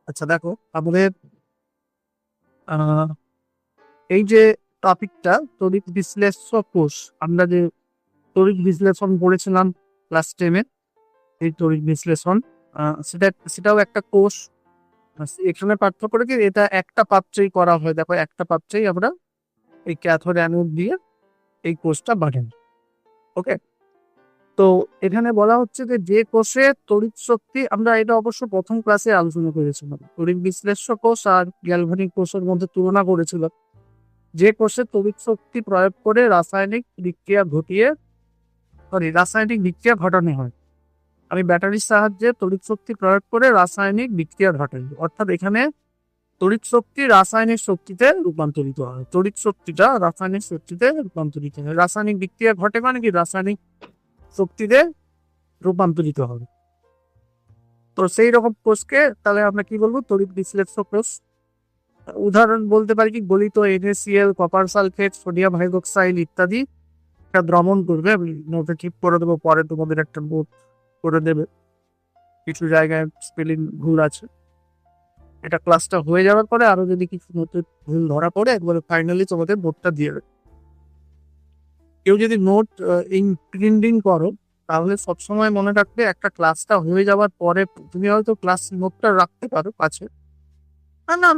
আচ্ছা দেখো আমাদের আহ, এই যে টপিকটা তড়িৎ বিশ্লেষ্য কোষ, আমরা যে তড়িৎ বিশ্লেষণ পড়েছিলাম ক্লাস 10-এ, এই তড়িৎ বিশ্লেষণ সেটাও একটা কোষ। এখানে পার্থক্য কি, এটা একটা পাত্রেই করা হয়। দেখো একটা পাত্রেই আমরা এই ক্যাথোড অ্যানোড দিয়ে এই কোষটা বানাই। ওকে, তো এখানে বলা হচ্ছে যে যে কোষে তড়িৎ শক্তি, আমরা এটা অবশ্য প্রথম ক্লাসে আলোচনা করেছিলাম, তড়িৎ বিশ্লেষ্য কোষ আর গ্যালভানিক কোষের মধ্যে তুলনা করেছিলাম। যে কোষে তড়িৎ শক্তি প্রয়োগ করে রাসায়নিক বিক্রিয়া ঘটানো হয়। আমি ব্যাটারির সাহায্যে তড়িৎ শক্তি প্রয়োগ করে রাসায়নিক বিক্রিয়া ঘটাই, অর্থাৎ এখানে তড়িৎ শক্তি রাসায়নিক শক্তিতে রূপান্তরিত হয়। তড়িৎ শক্তিটা রাসায়নিক শক্তিতে রূপান্তরিত হয়, রাসায়নিক বিক্রিয়া ঘটে মানে কি রাসায়নিক শক্তিতে রূপান্তরিত হবে। তো সেই রকম কোষকে তাহলে আমরা কি বলবো, তড়িৎ বিশ্লেষ্য কোষ। উদাহরণ বলতে পারি কি, গলিত NaCl, copper sulphate, sodium hydroxide ইত্যাদি একটা দ্রবণ করবে। আমি নোটে ঠিক করে দেবো, পরে তোমাদের একটা নোট করে দেবে, কিছু জায়গায় স্পেলিং ভুল আছে। এটা ক্লাসটা হয়ে যাওয়ার পরে আরো যদি কিছু নোটে ভুল ধরা পড়ে একবারে ফাইনালি তোমাদের নোটটা দিয়ে দেবে। কেউ যদি নোট প্রিন্টিং করো তাহলে সবসময় মনে রাখবে, একটা ক্লাসটা হয়ে যাওয়ার পরে তুমি হয়তো ক্লাস নোটটা রাখতে পারো কাছে, না না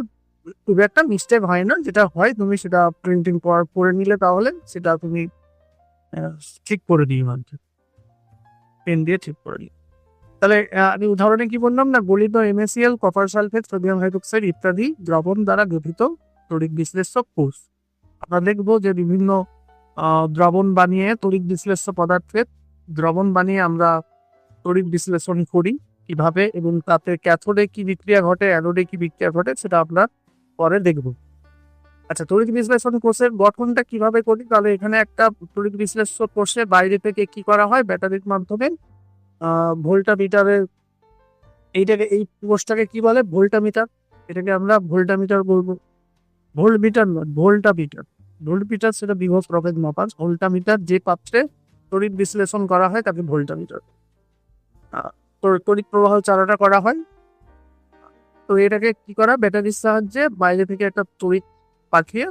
খুব একটা মিস্টেক হয় না। যেটা হয় তুমি সেটা প্রিন্টিং করে নিলে তাহলে সেটা তুমি আহ, ঠিক করে দিই, মানে পেন দিয়ে ঠিক করে দিই। তাহলে আমি উদাহরণে কি বললাম না, গলিত NaCl, copper sulphate, sodium hydroxide ইত্যাদি দ্রবণ দ্বারা গঠিত তড়িৎ বিশ্লেষক কোষ। আমরা দেখবো যে বিভিন্ন দ্রবণ বানিয়ে তড়িৎ বিশ্লেষ্য পদার্থের দ্রবণ বানিয়ে আমরা তড়িৎ বিশ্লেষণ করি কিভাবে, এবং তাতে ক্যাথোডে কি বিক্রিয়া ঘটে, অ্যানোডে কি বিক্রিয়া ঘটে, সেটা আমরা পরে দেখব। আচ্ছা, তড়িৎ বিশ্লেষণ কোষের গঠনটা কিভাবে করি, তাহলে এখানে একটা তড়িৎ বিশ্লেষ্য কোষে বাইরে থেকে কি করা হয়, ব্যাটারির মাধ্যমে ভোল্টামিটারের এই কোষটাকে কি বলে, ভোল্টামিটার। এটাকে আমরা ভোল্টামিটার বলবো, ভোল্টমিটার নয়, ভোল্টামিটার। ভোল্টমিটার সেটা বিভব প্রভেদ মাপার, ভোল্টামিটার যে পাত্রে তড়িৎ বিশ্লেষণ করা হয় তাকে ভোল্টামিটার। তড়িৎ প্রবাহ চালনা করা হয়। তো এটাকে কি করা, ব্যাটারির সাহায্যে বাইরে থেকে একটা তড়িৎ পাঠিয়ে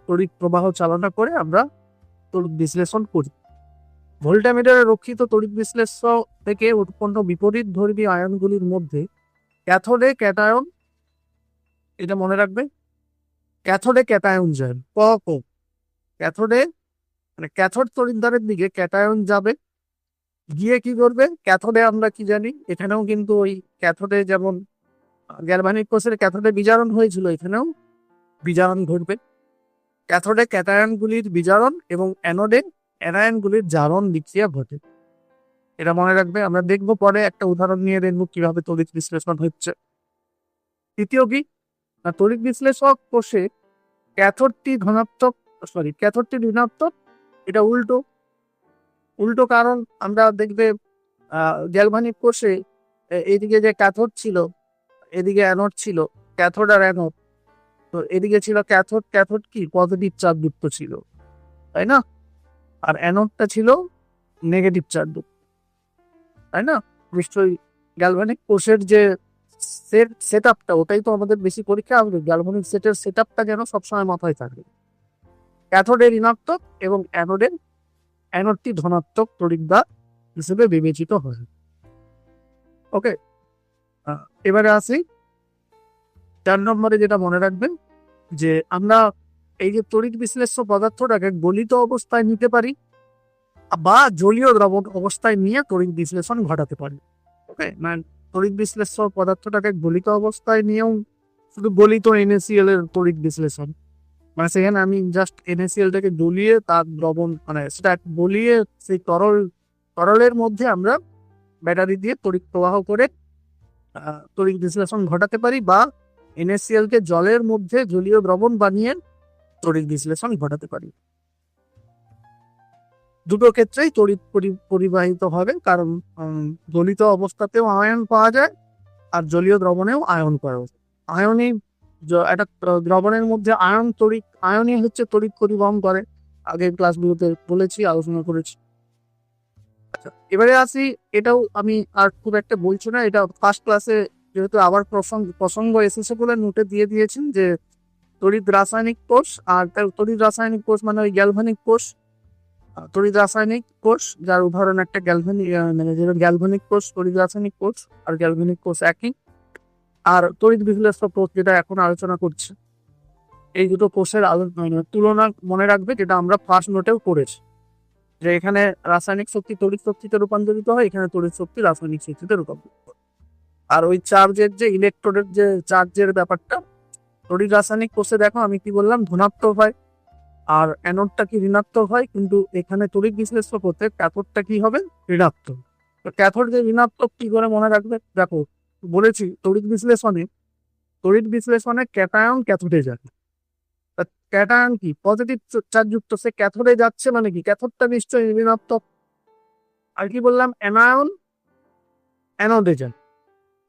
তড়িৎ প্রবাহ চালনা করে আমরা তড়িৎ বিশ্লেষণ করি। ভোল্টামিটারে রক্ষিত তড়িৎ বিশ্লেষ্য থেকে উৎপন্ন বিপরীত ধর্মী আয়নগুলির মধ্যে ক্যাথোডে ক্যাটায়ন, এটা মনে রাখবে, ক্যাথোডে ক্যাটায়ন যায় ক্যাথোডে, মানে ক্যাথোড তড়িৎদ্বারের দিকে ক্যাটায়ন যাবে, গিয়ে কি করবে, ক্যাথোডে আমরা কি জানি, এখানেও কিন্তু ওই ক্যাথোডে যেমন গ্যালভানিক কোষের ক্যাথোডে বিজারণ হয়েছিল, এখানেও বিজারণ ঘটবে। ক্যাথোডে ক্যাটায়নগুলির বিজারণ এবং অ্যানোডে অ্যানায়নগুলির জারণ বিক্রিয়া ঘটে। এটা মনে রাখবে, আমরা দেখবো পরে একটা উদাহরণ নিয়ে দেখবো কিভাবে তড়িৎ বিশ্লেষণ হচ্ছে। তৃতীয় কি, না তড়িৎ বিশ্লেষক কোষে ক্যাথোডটি ধনাত্মক, ক্যাথোডটি ঋণাত্মক। এটা উল্টো উল্টো কারণ আমরা দেখবে গ্যালভানিক কোষে এদিকে যে ক্যাথোড ছিল, এদিকে অ্যানোড ছিল, ক্যাথোড আর অ্যানোড। তো এদিকে ছিল ক্যাথোড, ক্যাথোড কি পজিটিভ চার্জ যুক্ত ছিল, তাই না? আর অ্যানোডটা ছিল নেগেটিভ চার্জ যুক্ত, তাই না? নিশ্চয়ই গ্যালভানিক কোষের যে সেট আপটা, ওটাই তো আমাদের বেশি পরীক্ষা আসবে। গ্যালভানিক সেটের সেট আপটা যেন সবসময় মাথায় থাকবে, ক্যাথোডের ঋণাত্মক এবং অ্যানোডটি ধনাত্মক তড়িৎদ্বার হিসেবে বিবেচিত হয়। ওকে, এবারে আসি 4 নম্বরে, যেটা মনে রাখবেন যে আমরা এই যে তড়িৎ বিশ্লেষ্য পদার্থটাকে গলিত অবস্থায় নিতে পারি বা জলীয় দ্রবণ অবস্থায় নিয়ে তড়িৎ বিশ্লেষণ ঘটাতে পারি। ওকে, মানে তড়িৎ বিশ্লেষ্য পদার্থটাকে গলিত অবস্থায় নিয়েও শুধু গলিত NaCl এর তড়িৎ বিশ্লেষণ, মানে সেখানে আমি জাস্ট NaClটাকে গলিয়ে তার দ্রবণ, মানে সেটা গলিয়ে সেই তরলের মধ্যে আমরা ব্যাটারি দিয়ে তড়িৎ প্রবাহ করে তড়িৎ বিশ্লেষণ ঘটাতে পারি, বা NaCl কে জলের মধ্যে জলীয় দ্রবণ বানিয়ে তড়িৎ বিশ্লেষণ ঘটাতে পারি। দুটো ক্ষেত্রেই তড়িৎ পরিবাহিত হবে, কারণ গলিত অবস্থাতেও আয়ন পাওয়া যায় আর জলীয় দ্রবণেও আয়ন পাওয়া যায়। আয়নই একটা দ্রবণের মধ্যে আয়নই হচ্ছে তড়িৎ পরিবহন করে, আগের ক্লাসগুলোতে বলেছি, আলোচনা করেছি। আচ্ছা, এবারে আসি, এটাও আমি আর খুব একটা বলছি না, এটা ফার্স্ট ক্লাসে যেহেতু আবার প্রসঙ্গ এসেছে বলে নোটে দিয়ে দিয়েছেন যে তড়িৎ রাসায়নিক কোষ, আর তড়িৎ রাসায়নিক কোষ মানে ওই গ্যালভানিক কোষ। তড়িৎ রাসায়নিক কোষ যার উদাহরণ একটা গ্যালভানিক, মানে যেটা গ্যালভানিক কোষ, তড়িৎ রাসায়নিক কোষ আর গ্যালভানিক কোষ একই। আর তড়িৎ বিশ্লেষ্য কোষ যেটা এখন আলোচনা করছে, এই দুটো কোষের তুলনা মনে রাখবে, যেটা আমরা ফার্স্ট নোটেও করেছি, যে এখানে রাসায়নিক শক্তি তড়িৎ শক্তিতে রূপান্তরিত হয়, এখানে তড়িৎ শক্তি রাসায়নিক শক্তিতে রূপান্তরিত হয়। আর ওই চার্জের যে ইলেকট্রনের যে চার্জের ব্যাপারটা, তড়িৎ রাসায়নিক কোষে দেখো আমি কি বললাম, ধনাত্মক হয় আর অ্যানোডটা কি ঋণাত্মক হয়, কিন্তু এখানে তড়িৎ বিশ্লেষ্য করতে ক্যাথোডটা কি হবে, ঋণাত্মক। তো ক্যাথোড যে ঋণাত্মক কি করে মনে রাখবে, দেখো বলেছি তড়িৎ বিশ্লেষণে ক্যাটায়ন ক্যাথোডে যায়। ক্যাটায়ন কি পজিটিভ চার্জ যুক্ত, সে ক্যাথোডে যাচ্ছে মানে কি ক্যাথোডটা নিশ্চয়ই ঋণাত্মক। আর কি বললাম, অ্যানায়ন অ্যানোডে যায়।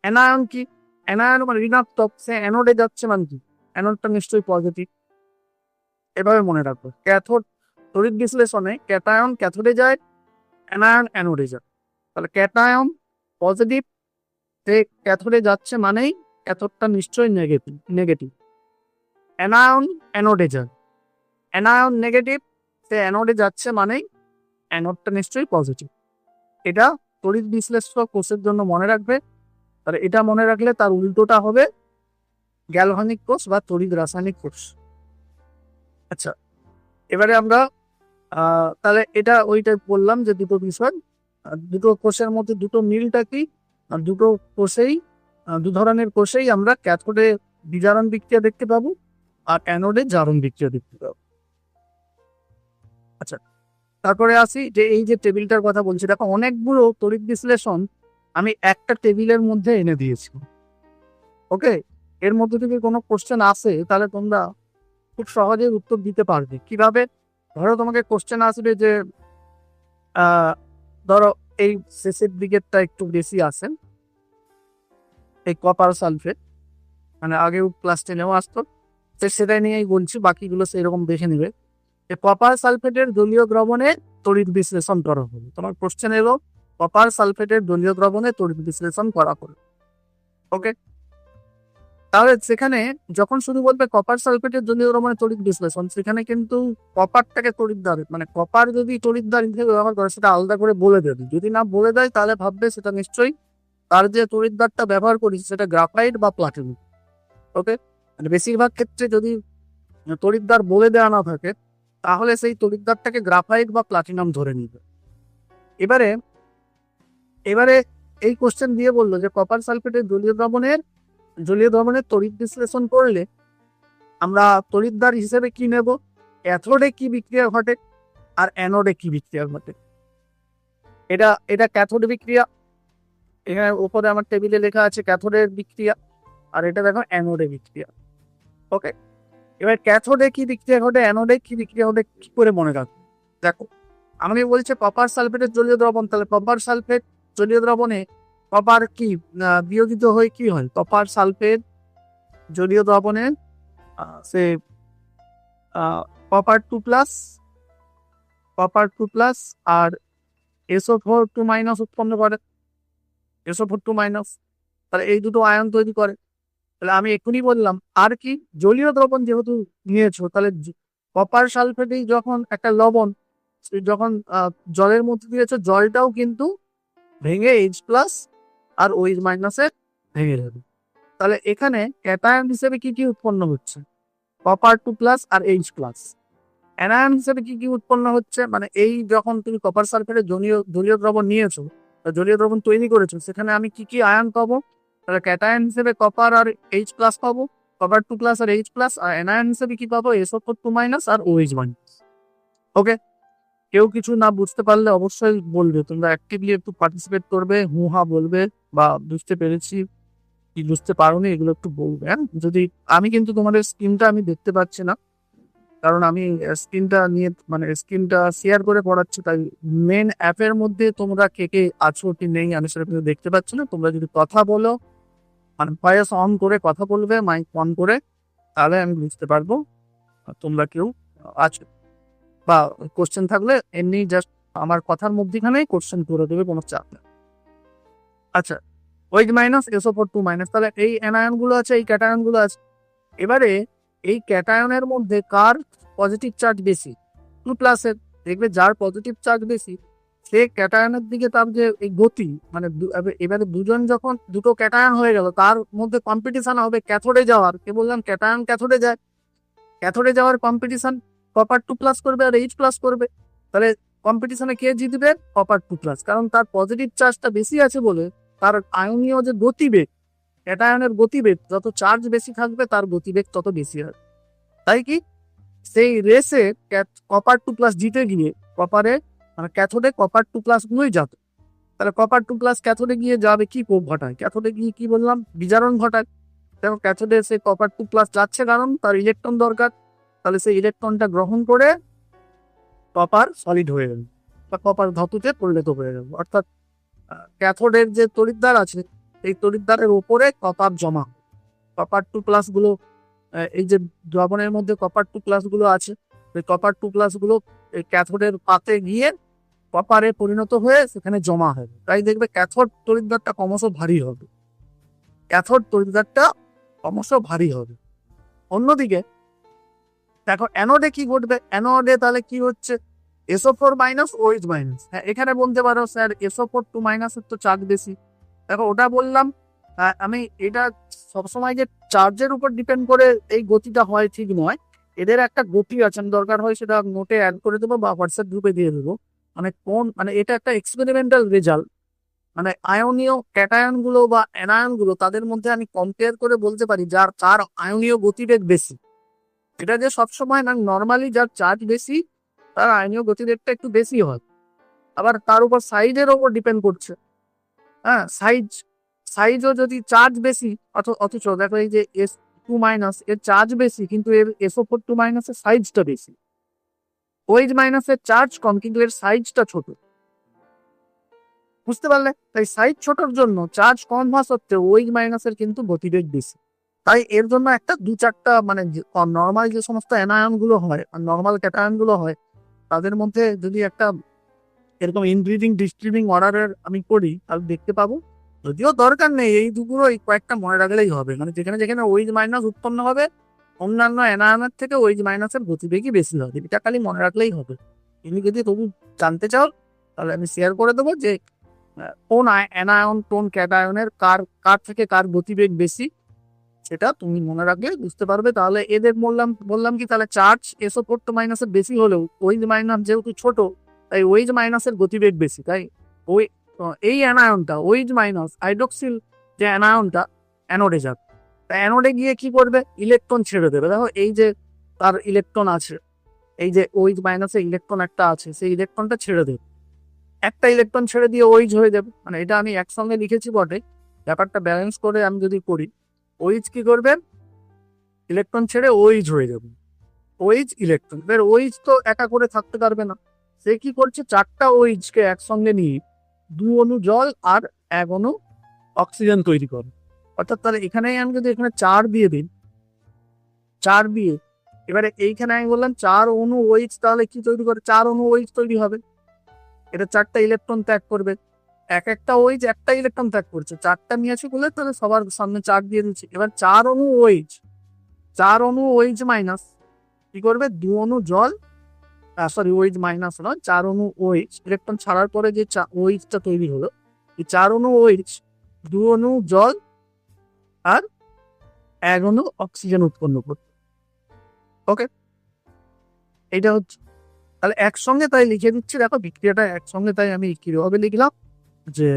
অ্যানায়ন কি, অ্যানায়ন মানে ঋণাত্মক, সে অ্যানোডে যাচ্ছে মানে কি অ্যানোডটা নিশ্চয়ই পজিটিভ। এভাবে মনে রাখবো, ক্যাথোড তড়িৎ বিশ্লেষণে ক্যাটায়ন ক্যাথোডে যায়, অ্যানায়ন অ্যানোডে যায়। তাহলে ক্যাটায়ন পজিটিভ, সে ক্যাথোডে যাচ্ছে মানেই ক্যাথোডটা নিশ্চয়ই নেগেটিভ। অ্যানায়ন অ্যানোডে যায়, অ্যানায়ন নেগেটিভ, সে অ্যানোডে যাচ্ছে মানেই অ্যানোডটা নিশ্চয়ই পজিটিভ। এটা তড়িৎ বিশ্লেষ্য কোষের জন্য মনে রাখবে। তাহলে এটা মনে রাখলে তার উল্টোটা হবে গ্যালভানিক কোষ বা তড়িৎ রাসায়নিক কোষ। আচ্ছা, এবারে আমরা তাহলে এটা ওইটা বললাম যে দুটো বিষয়, দুটো কোষের মধ্যে দুটো মিলটা কি, দুটো কোষেই দু ধরনের কোষেই আমরা ক্যাথোডে বিজারণ বিক্রিয়া দেখতে পাবো আর অ্যানোডে জারণ বিক্রিয়া দেখতে পাবো। আচ্ছা, তারপরে আসি যে এই যে টেবিলটার কথা বলছি, দেখো অনেকগুলো তড়িৎ বিশ্লেষণ আমি একটা টেবিলের মধ্যে এনে দিয়েছি। ওকে, এর মধ্যে থেকে কোনো কোশ্চেন আসে তাহলে তোমরা খুব সহজে উত্তর দিতে পারবে। কিভাবে, ধরো তোমাকে কোশ্চেন আসবে যে ধরো এই শেষের দিকেরটা একটু বেশি আসে, এই কপার সালফেট, মানে আগেও ক্লাস 10-এও আসতো, সেটাই নিয়েই বলছি, বাকিগুলো সেরকম দেখে নিবে। কপার সালফেটের জলীয় দ্রবণে তড়িৎ বিশ্লেষণ করা হলো, তোমার কোশ্চেন এলো কপার সালফেটের জলীয় দ্রবণে তড়িৎ বিশ্লেষণ করা হলো। ওকে, তাহলে সেখানে যখন শুধু বলবে কপার সালফেটের জলীয় দ্রবণে তড়িৎ বিশ্লেষণ, সেখানে কিন্তু কপারটাকে তড়িৎদ্বার, মানে কপার যদি তড়িৎদ্বার হিসেবে ব্যবহার করে সেটা আলাদা করে বলে দেবে। যদি না বলে দেয় তাহলে ভাববে সেটা নিশ্চয়ই তার যে তড়িৎদ্বারটা ব্যবহার করি সেটা গ্রাফাইট বা প্লাটিনাম। ওকে, মানে বেশিরভাগ ক্ষেত্রে যদি তড়িৎদ্বার বলে দেওয়া না থাকে তাহলে সেই তড়িৎদ্বারটাকে গ্রাফাইট বা প্লাটিনাম ধরে নিবে। এবারে এই কোশ্চেন দিয়ে বললো যে কপার সালফেটের জলীয় দ্রবণের তড়িৎ বিশ্লেষণ করলে আমরা তড়িৎদ্বার হিসেবে কি নেব, ক্যাথোডে কি বিক্রিয়া ঘটে আর অ্যানোডে কি বিক্রিয়া ঘটে। এটা ক্যাথোড বিক্রিয়া, এখানে উপরে আমার টেবিলে লেখা আছে ক্যাথোডের বিক্রিয়া, আর এটা দেখো অ্যানোডে বিক্রিয়া। ওকে, এবার ক্যাথোডে কি বিক্রিয়া ঘটে, অ্যানোডে কি বিক্রিয়া ঘটে কি করে মনে রাখবো, দেখো আমাকে বলছে কপার সালফেটের জলীয় দ্রবণ, তাহলে কপার সালফেট জলীয় দ্রবণে কপার কি বিয়োজিত হয়ে কি হয়, কপার সালফেট জলীয় দ্রবণে সে কপার 2+ আর SO4 2- উৎপন্ন করে, SO4 2-, তাহলে এই দুটো আয়ন তৈরি করে। তাহলে আমি এক্ষুনি বললাম, আর কি জলীয় দ্রবণ যেহেতু নিয়েছো, তাহলে কপার সালফেটেই যখন একটা লবণ যখন জলের মধ্যে দিয়েছো, জলটাও কিন্তু ভেঙে H+ আর OH- ভেঙে যাবে। তাহলে এখানে ক্যাটায়ন হিসেবে কি কি উৎপন্ন হচ্ছে, কপার 2+ আর H+। অ্যানায়ন হিসেবে কি কি উৎপন্ন হচ্ছে, মানে এই যখন তুমি কপার সালফেটের জলীয় দ্রবণ নিয়েছো, জলীয় দ্রবণ তৈরি করেছো, সেখানে আমি কি কি আয়ন পাবো, তাহলে ক্যাটায়ন হিসেবে কপার আর H+ পাবো, কপার 2+ আর H+, আর অ্যানায়ন হিসেবে কি পাবো, SO4 2- আর OH-। ওকে, কেউ কিছু না বুঝতে পারলে অবশ্যই বলবে, তোমরা অ্যাক্টিভলি একটু পার্টিসিপেট করবে, হা বলবে, বা বুঝতে পেরেছি কি বুঝতে পারোনি এগুলো একটু বলবে। হ্যাঁ, যদি আমি কিন্তু তোমাদের স্ক্রিনটা আমি দেখতে পাচ্ছি না, কারণ আমি স্ক্রিনটা শেয়ার করে পড়াচ্ছি, তাই মেন অ্যাপের মধ্যে তোমরা কে কে আছো কি নেই আমি সেটা কিন্তু দেখতে পাচ্ছি না। তোমরা যদি কথা বলো, মানে ভয়েস অন করে কথা বলবে, মাইক অন করে, তাহলে আমি বুঝতে পারবো তোমরা কেউ আছো, বা কোশ্চেন থাকলে এমনি জাস্ট আমার কথার মধ্যেখানেই কোশ্চেন করে দেবে, কোনো চাপ নেই। আচ্ছা, OH মাইনাস SO4 2 মাইনাস। তাহলে এই অ্যানায়ন গুলো আছে, এই ক্যাটায়ন গুলো আছে। এবারে এই ক্যাটায়নের মধ্যে কার পজিটিভ চার্জ বেশি? 2 প্লাসের। দেখবে যার পজিটিভ চার্জ বেশি সে ক্যাটায়নের দিকে তার যে এই গতি মানে এবারে দুজন যখন দুটো ক্যাটায়ন হয়ে গেল তার মধ্যে কম্পিটিশন হবে ক্যাথোডে যাওয়ার। কে বললাম ক্যাটায়ন ক্যাথোডে যায়, ক্যাথোডে যাওয়ার কম্পিটিশন কপার 2 প্লাস করবে আর H প্লাস করবে। তাহলে কম্পিটিশনে কে জিতবে? কপার 2 প্লাস, কারণ তার পজিটিভ চার্জটা বেশি আছে বলে তার আয়নীয় যে গতিবেগ, ক্যাটায়নের গতিবেগ, যত চার্জ বেশি থাকবে তার গতিবেগ তত বেশি হবে। তাই কি সেই রেসে কপার 2 প্লাস জিতে গিয়ে কপারে মানে ক্যাথোডে কপার 2 প্লাস গুলোই যাবে। তাহলে কপার 2 প্লাস ক্যাথোডে গিয়ে যাবে কি ঘটায়? ক্যাথোডে গিয়ে কি বললাম? বিজারণ ঘটায়। দেখো ক্যাথোডে সে কপার 2 প্লাস যাচ্ছে কারণ তার ইলেকট্রন দরকার। তাহলে সেই ইলেকট্রনটা গ্রহণ করে কপার সলিড হয়ে গেল বা কপার ধাতুতে পরিণত হয়ে গেল। অর্থাৎ ক্যাথোডের যে তড়িৎদ্বার আছে এই তড়িৎদ্বারের উপরে কপার জমা। কপার 2 প্লাস গুলো এই যে দ্রবণের মধ্যে কপার 2 প্লাস গুলো আছে, এই কপার 2 প্লাস গুলো এই ক্যাথোডের পাতে গিয়ে কপারে পরিণত হয়ে সেখানে জমা হবে। তাই দেখবে ক্যাথোড তড়িৎদ্বারটা ক্রমশ ভারী হবে, ক্যাথোড তড়িৎদ্বারটা ক্রমশ ভারী হবে। অন্যদিকে দেখো অ্যানোডে কি ঘটবে? অ্যানোডে তাহলে কি হচ্ছে? SO4 minus OH minus. হ্যাঁ, এখানে বলতে পারো স্যার SO4 2 মাইনাসের তো চার্জ বেশি। দেখো ওটা বললাম আমি এটা সবসময় যে চার্জের উপর ডিপেন্ড করে এই গতিটা হয় ঠিক নয়। এদের একটা গতি আছে, দরকার হয় সেটা নোটে অ্যাড করে দেবো বা হোয়াটসঅ্যাপ গ্রুপে দিয়ে দেবো। মানে কোন মানে এটা একটা এক্সপেরিমেন্টাল রেজাল্ট। মানে আয়নীয় ক্যাটায়ন গুলো বা অ্যানায়ন গুলো তাদের মধ্যে আমি কম্পেয়ার করে বলতে পারি যার তার আয়নীয় গতিবেগ বেশি। এটা যে সবসময় না, নর্মালি যার চার্জ বেশি তার আয়নীয় গতিবেগটা একটু বেশি হয়। আবার তার উপর সাইজের ওপর ডিপেন্ড করছে। হ্যাঁ, সাইজও যদি চার্জ বেশি অথচ দেখো এই যে S2 মাইনাস এর চার্জ বেশি কিন্তু এর SO4 2 মাইনাসের সাইজটা বেশি। OH মাইনাসের চার্জ কম কিন্তু এর সাইজটা ছোট। বুঝতে পারলে? তাই সাইজ ছোটর জন্য চার্জ কম হওয়া সত্ত্বেও OH মাইনাসের কিন্তু গতিবেগ বেশি। তাই এর জন্য একটা 2-4টা মানে নর্মাল যে সমস্ত অ্যানায়ন গুলো হয় আর নর্মাল ক্যাটায়ন গুলো হয় তাদের মধ্যে যদি একটা এরকম ইনক্রিজিং ডিক্রিজিং অর্ডারের আমি করি তাহলে দেখতে পাবো। যদিও দরকার নেই, এই দুপুরো এই কয়েকটা মনে রাখলেই হবে। মানে যেখানে যেখানে OH মাইনাস উৎপন্ন হবে অন্যান্য অ্যানায়নের থেকে OH মাইনাসের গতিবেগই বেশি হবে, এটা খালি মনে রাখলেই হবে। তুমি যদি তবু জানতে চাও তাহলে আমি শেয়ার করে দেবো যে কোন অ্যানায়ন কোন ক্যাটায়নের কার থেকে কার গতিবেগ বেশি, সেটা তুমি মনে রাখলে বুঝতে পারবে। তাহলে এদের বললাম কি তাহলে চার্জ SO4 2 মাইনাসের বেশি হলেও OH মাইনাস যেহেতু ছোট তাই OH মাইনাসের গতিবেগ বেশি। তাই ওই এই অ্যানায়নটা OH মাইনাস হাইড্রোক্সিল যে অ্যানায়নটা অ্যানোডে যাবে। তাই অ্যানোডে গিয়ে কি করবে? ইলেকট্রন ছেড়ে দেবে। দেখো এই যে তার ইলেকট্রন আছে, এই যে OH মাইনাসে ইলেকট্রন একটা আছে, সেই ইলেকট্রনটা ছেড়ে দেবে। একটা ইলেকট্রন ছেড়ে দিয়ে OH হয়ে যাবে। মানে এটা আমি একসঙ্গে লিখেছি বটে, ব্যাপারটা ব্যালেন্স করে আমি যদি করি OH কি করবে? ইলেকট্রন ছেড়ে OH হয়ে যাবে। OH ইলেকট্রন, এবার OH তো একা করে থাকতে পারবে না, সে কি করছে 4টা OH কে একসঙ্গে নিয়ে 2 অণু জল আর 1 অণু অক্সিজেন তৈরি করে। অর্থাৎ তাহলে এখানে আমি যদি এখানে 4 দিয়ে দিই, 4 দিয়ে এবারে এইখানে আমি বললাম 4 অণু OH তাহলে কি তৈরি করে? 4 অণু OH তৈরি হবে। এটা 4টা ইলেকট্রন ত্যাগ করবে। একটা OH একটা ইলেকট্রন ত্যাগ করছে, 4টা নিয়েছে বলে তাহলে সবার সামনে 4 দিয়ে দিচ্ছে। এবার 4 অণু OH মাইনাস কি করবে? 2 অণু জল, সরি OH মাইনাস নয়, 4 অণু OH ইলেকট্রন ছাড়ার পরে যে OH-টা তৈরি হলো, এই 4 অণু OH 2 অণু জল আর 1 অণু অক্সিজেন উৎপন্ন করবে। ওকে, এইটা হচ্ছে। তাহলে একসঙ্গে তাই লিখে দিচ্ছি, দেখো বিক্রিয়াটা একসঙ্গে। তাই আমি কিভাবে লিখলাম যে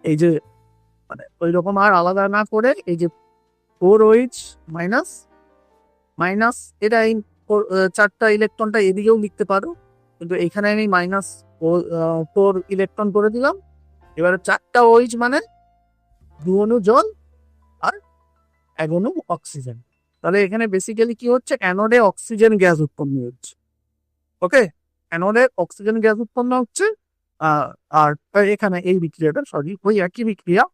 এই যে মানে ওই রকম আর আলাদা না করে এই যে 4OH মাইনাস মাইনাস, এটা এই 4টা ইলেকট্রনটা এদিকেও লিখতে পারো, কিন্তু এখানে আমি -4 ইলেকট্রন করে দিলাম। এবারে 4টা OH মানে 2 অণু জল আর 1 অণু অক্সিজেন। তাহলে এখানে বেসিক্যালি কি হচ্ছে? অ্যানোডে অক্সিজেন গ্যাস উৎপন্ন হচ্ছে। ওকে, অ্যানোডে অক্সিজেন গ্যাস উৎপন্ন হচ্ছে। আর এখানে এই বিক্রিয়াটা ওই একই বিক্রিয়া,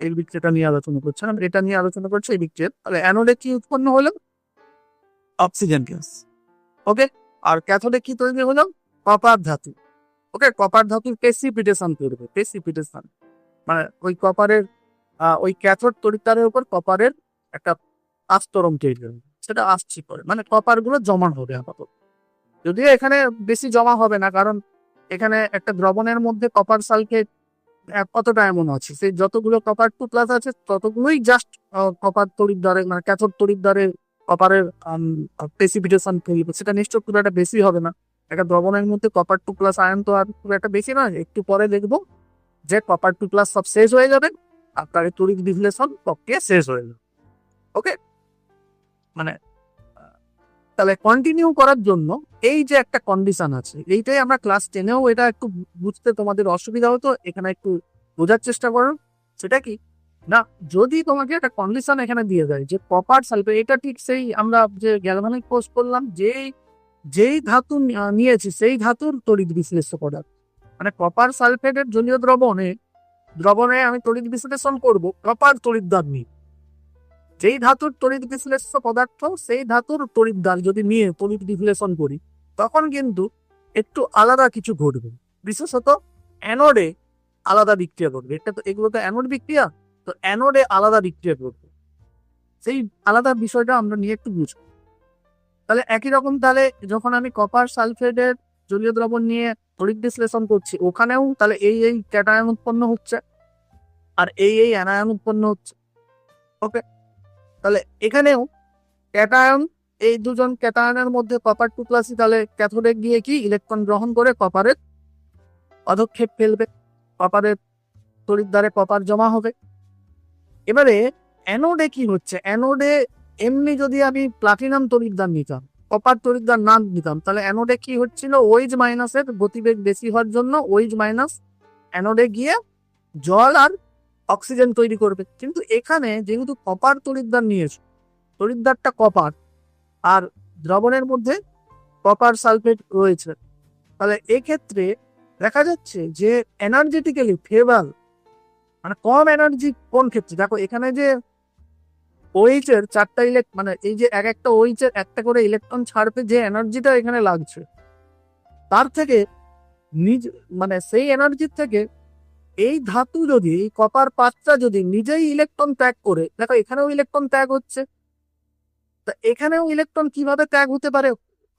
এই বিক্রিয়াটা নিয়ে আলোচনা করছে না, এটা নিয়ে আলোচনা করছে এই বিক্রিয়া। তাহলে অ্যানোডে কি উৎপন্ন হলো? Oxygen gas. ওকে, আর ক্যাথোডে কি তৈরি হলো? কপার ধাতু। ওকে, কপার ধাতুর প্রেসিপিটেশন করবে, প্রেসিপিটেশন। মানে ওই কপারের ওই ক্যাথোড তড়িৎদ্বারের উপর কপারের একটা আস্তরণ তৈরি হবে, সেটা আসছি পরে, মানে কপার গুলো জমা হবে আপাতত। যদিও এখানে বেশি জমা হবে না, কারণ এখানে একটা দ্রবণের মধ্যে কপার সালফেট কতটা এমন আছে, সেই যতগুলো কপার 2+ আছে ততগুলোই জাস্ট কপার তড়িৎদ্বারে মানে ক্যাথোড তড়িৎদ্বারে কপারের প্রেসিপিটেশন তৈরি, সেটা নিশ্চয় খুব একটা বেশি হবে না। একটা দ্রবণের মধ্যে কপার 2+ আয়ন তো আর খুব একটা বেশি নয়। একটু পরে দেখবো যে কপার 2+ সব শেষ হয়ে যাবে, আর তার তড়িৎ বিশ্লেষণ প্রক্রিয়া শেষ হয়ে যাবে। ওকে, মানে তাহলে কন্টিনিউ করার জন্য এই যে একটা কন্ডিশন আছে, এইটাই আমরা ক্লাস 10-এও এটা একটু বুঝতে তোমাদের অসুবিধা হতো, এখানে একটু বোঝার চেষ্টা করো। সেটা কি না, যদি তোমাকে একটা কন্ডিশন এখানে দিয়ে দেয় যে কপার সালফেট, এটা ঠিক সেই আমরা যে গ্যালভানিক কোর্স করলাম, যেই ধাতু নিয়েছি সেই ধাতুর তড়িৎ বিশ্লেষ্য পদার্থ, মানে কপার সালফেটের জলীয় দ্রবণে আমি তড়িৎ বিশ্লেষণ করব কপার তড়িৎদ্বার নিয়ে। যেই ধাতুর তড়িৎ বিশ্লেষ্য পদার্থ সেই ধাতুর তড়িৎদ্বার যদি নিয়ে তড়িৎ বিশ্লেষণ করি, তখন কিন্তু একটু আলাদা কিছু ঘটবে, বিশেষত অ্যানোডে আলাদা বিক্রিয়া ঘটবে। এটা তো এগুলো তো অ্যানোড বিক্রিয়া, তো অ্যানোডে আলাদা বিক্রিয়া ঘটবে, সেই আলাদা বিষয়টা আমরা নিয়ে একটু বুঝবো। তাহলে একই রকম, তাহলে যখন আমি কপার সালফেটের জলীয় দ্রবণ নিয়ে তড়িৎ বিশ্লেষণ করছি, ওখানেও তাহলে এই ক্যাটায়ন উৎপন্ন হচ্ছে আর এই অ্যানায়ন উৎপন্ন হচ্ছে। ওকে, তাহলে এখানেও ক্যাটায়ন, এই দুজন ক্যাটায়নের মধ্যে কপার 2+, তাহলে ক্যাথোডে গিয়ে কি ইলেকট্রন গ্রহণ করে কপারের পদক্ষেপ ফেলবে, কপারের তড়িৎদ্বারে কপার জমা হবে। এবারে অ্যানোডে কি হচ্ছে, অ্যানোডে এমনি যদি আমি প্লাটিনাম তড়িৎদ্বার নিতাম, কপার তড়িৎদ্বার না নিতাম, তাহলে অ্যানোডে কি হচ্ছিল, ওইচ মাইনাসের গতিবেগ বেশি হওয়ার জন্য ওইচ মাইনাস অ্যানোডে গিয়ে জল আর অক্সিজেন তৈরি করবে। কিন্তু এখানে যেহেতু কপার তড়িৎদ্বার নিয়েছে, তড়িৎদ্বারটা কপার আর দ্রবণের মধ্যে কপার সালফেট রয়েছে, তাহলে এক্ষেত্রে দেখা যাচ্ছে যে এনার্জেটিক্যালি ফেভার, মানে কম এনার্জি কোন ক্ষেত্রে, দেখো এখানে যে ওইচ এর 4টা মানে এই যে এক একটা ওইচ এর একটা করে ইলেকট্রন ছাড়বে, যে এনার্জিটা এখানে লাগছে তার থেকে মানে সেই এনার্জির থেকে এই ধাতু যদি, এই কপার পাতটা যদি নিজেই ইলেকট্রন ত্যাগ করে, দেখো এখানেও ইলেকট্রন ত্যাগ হচ্ছে, তা এখানেও ইলেকট্রন কিভাবে ত্যাগ হতে পারে,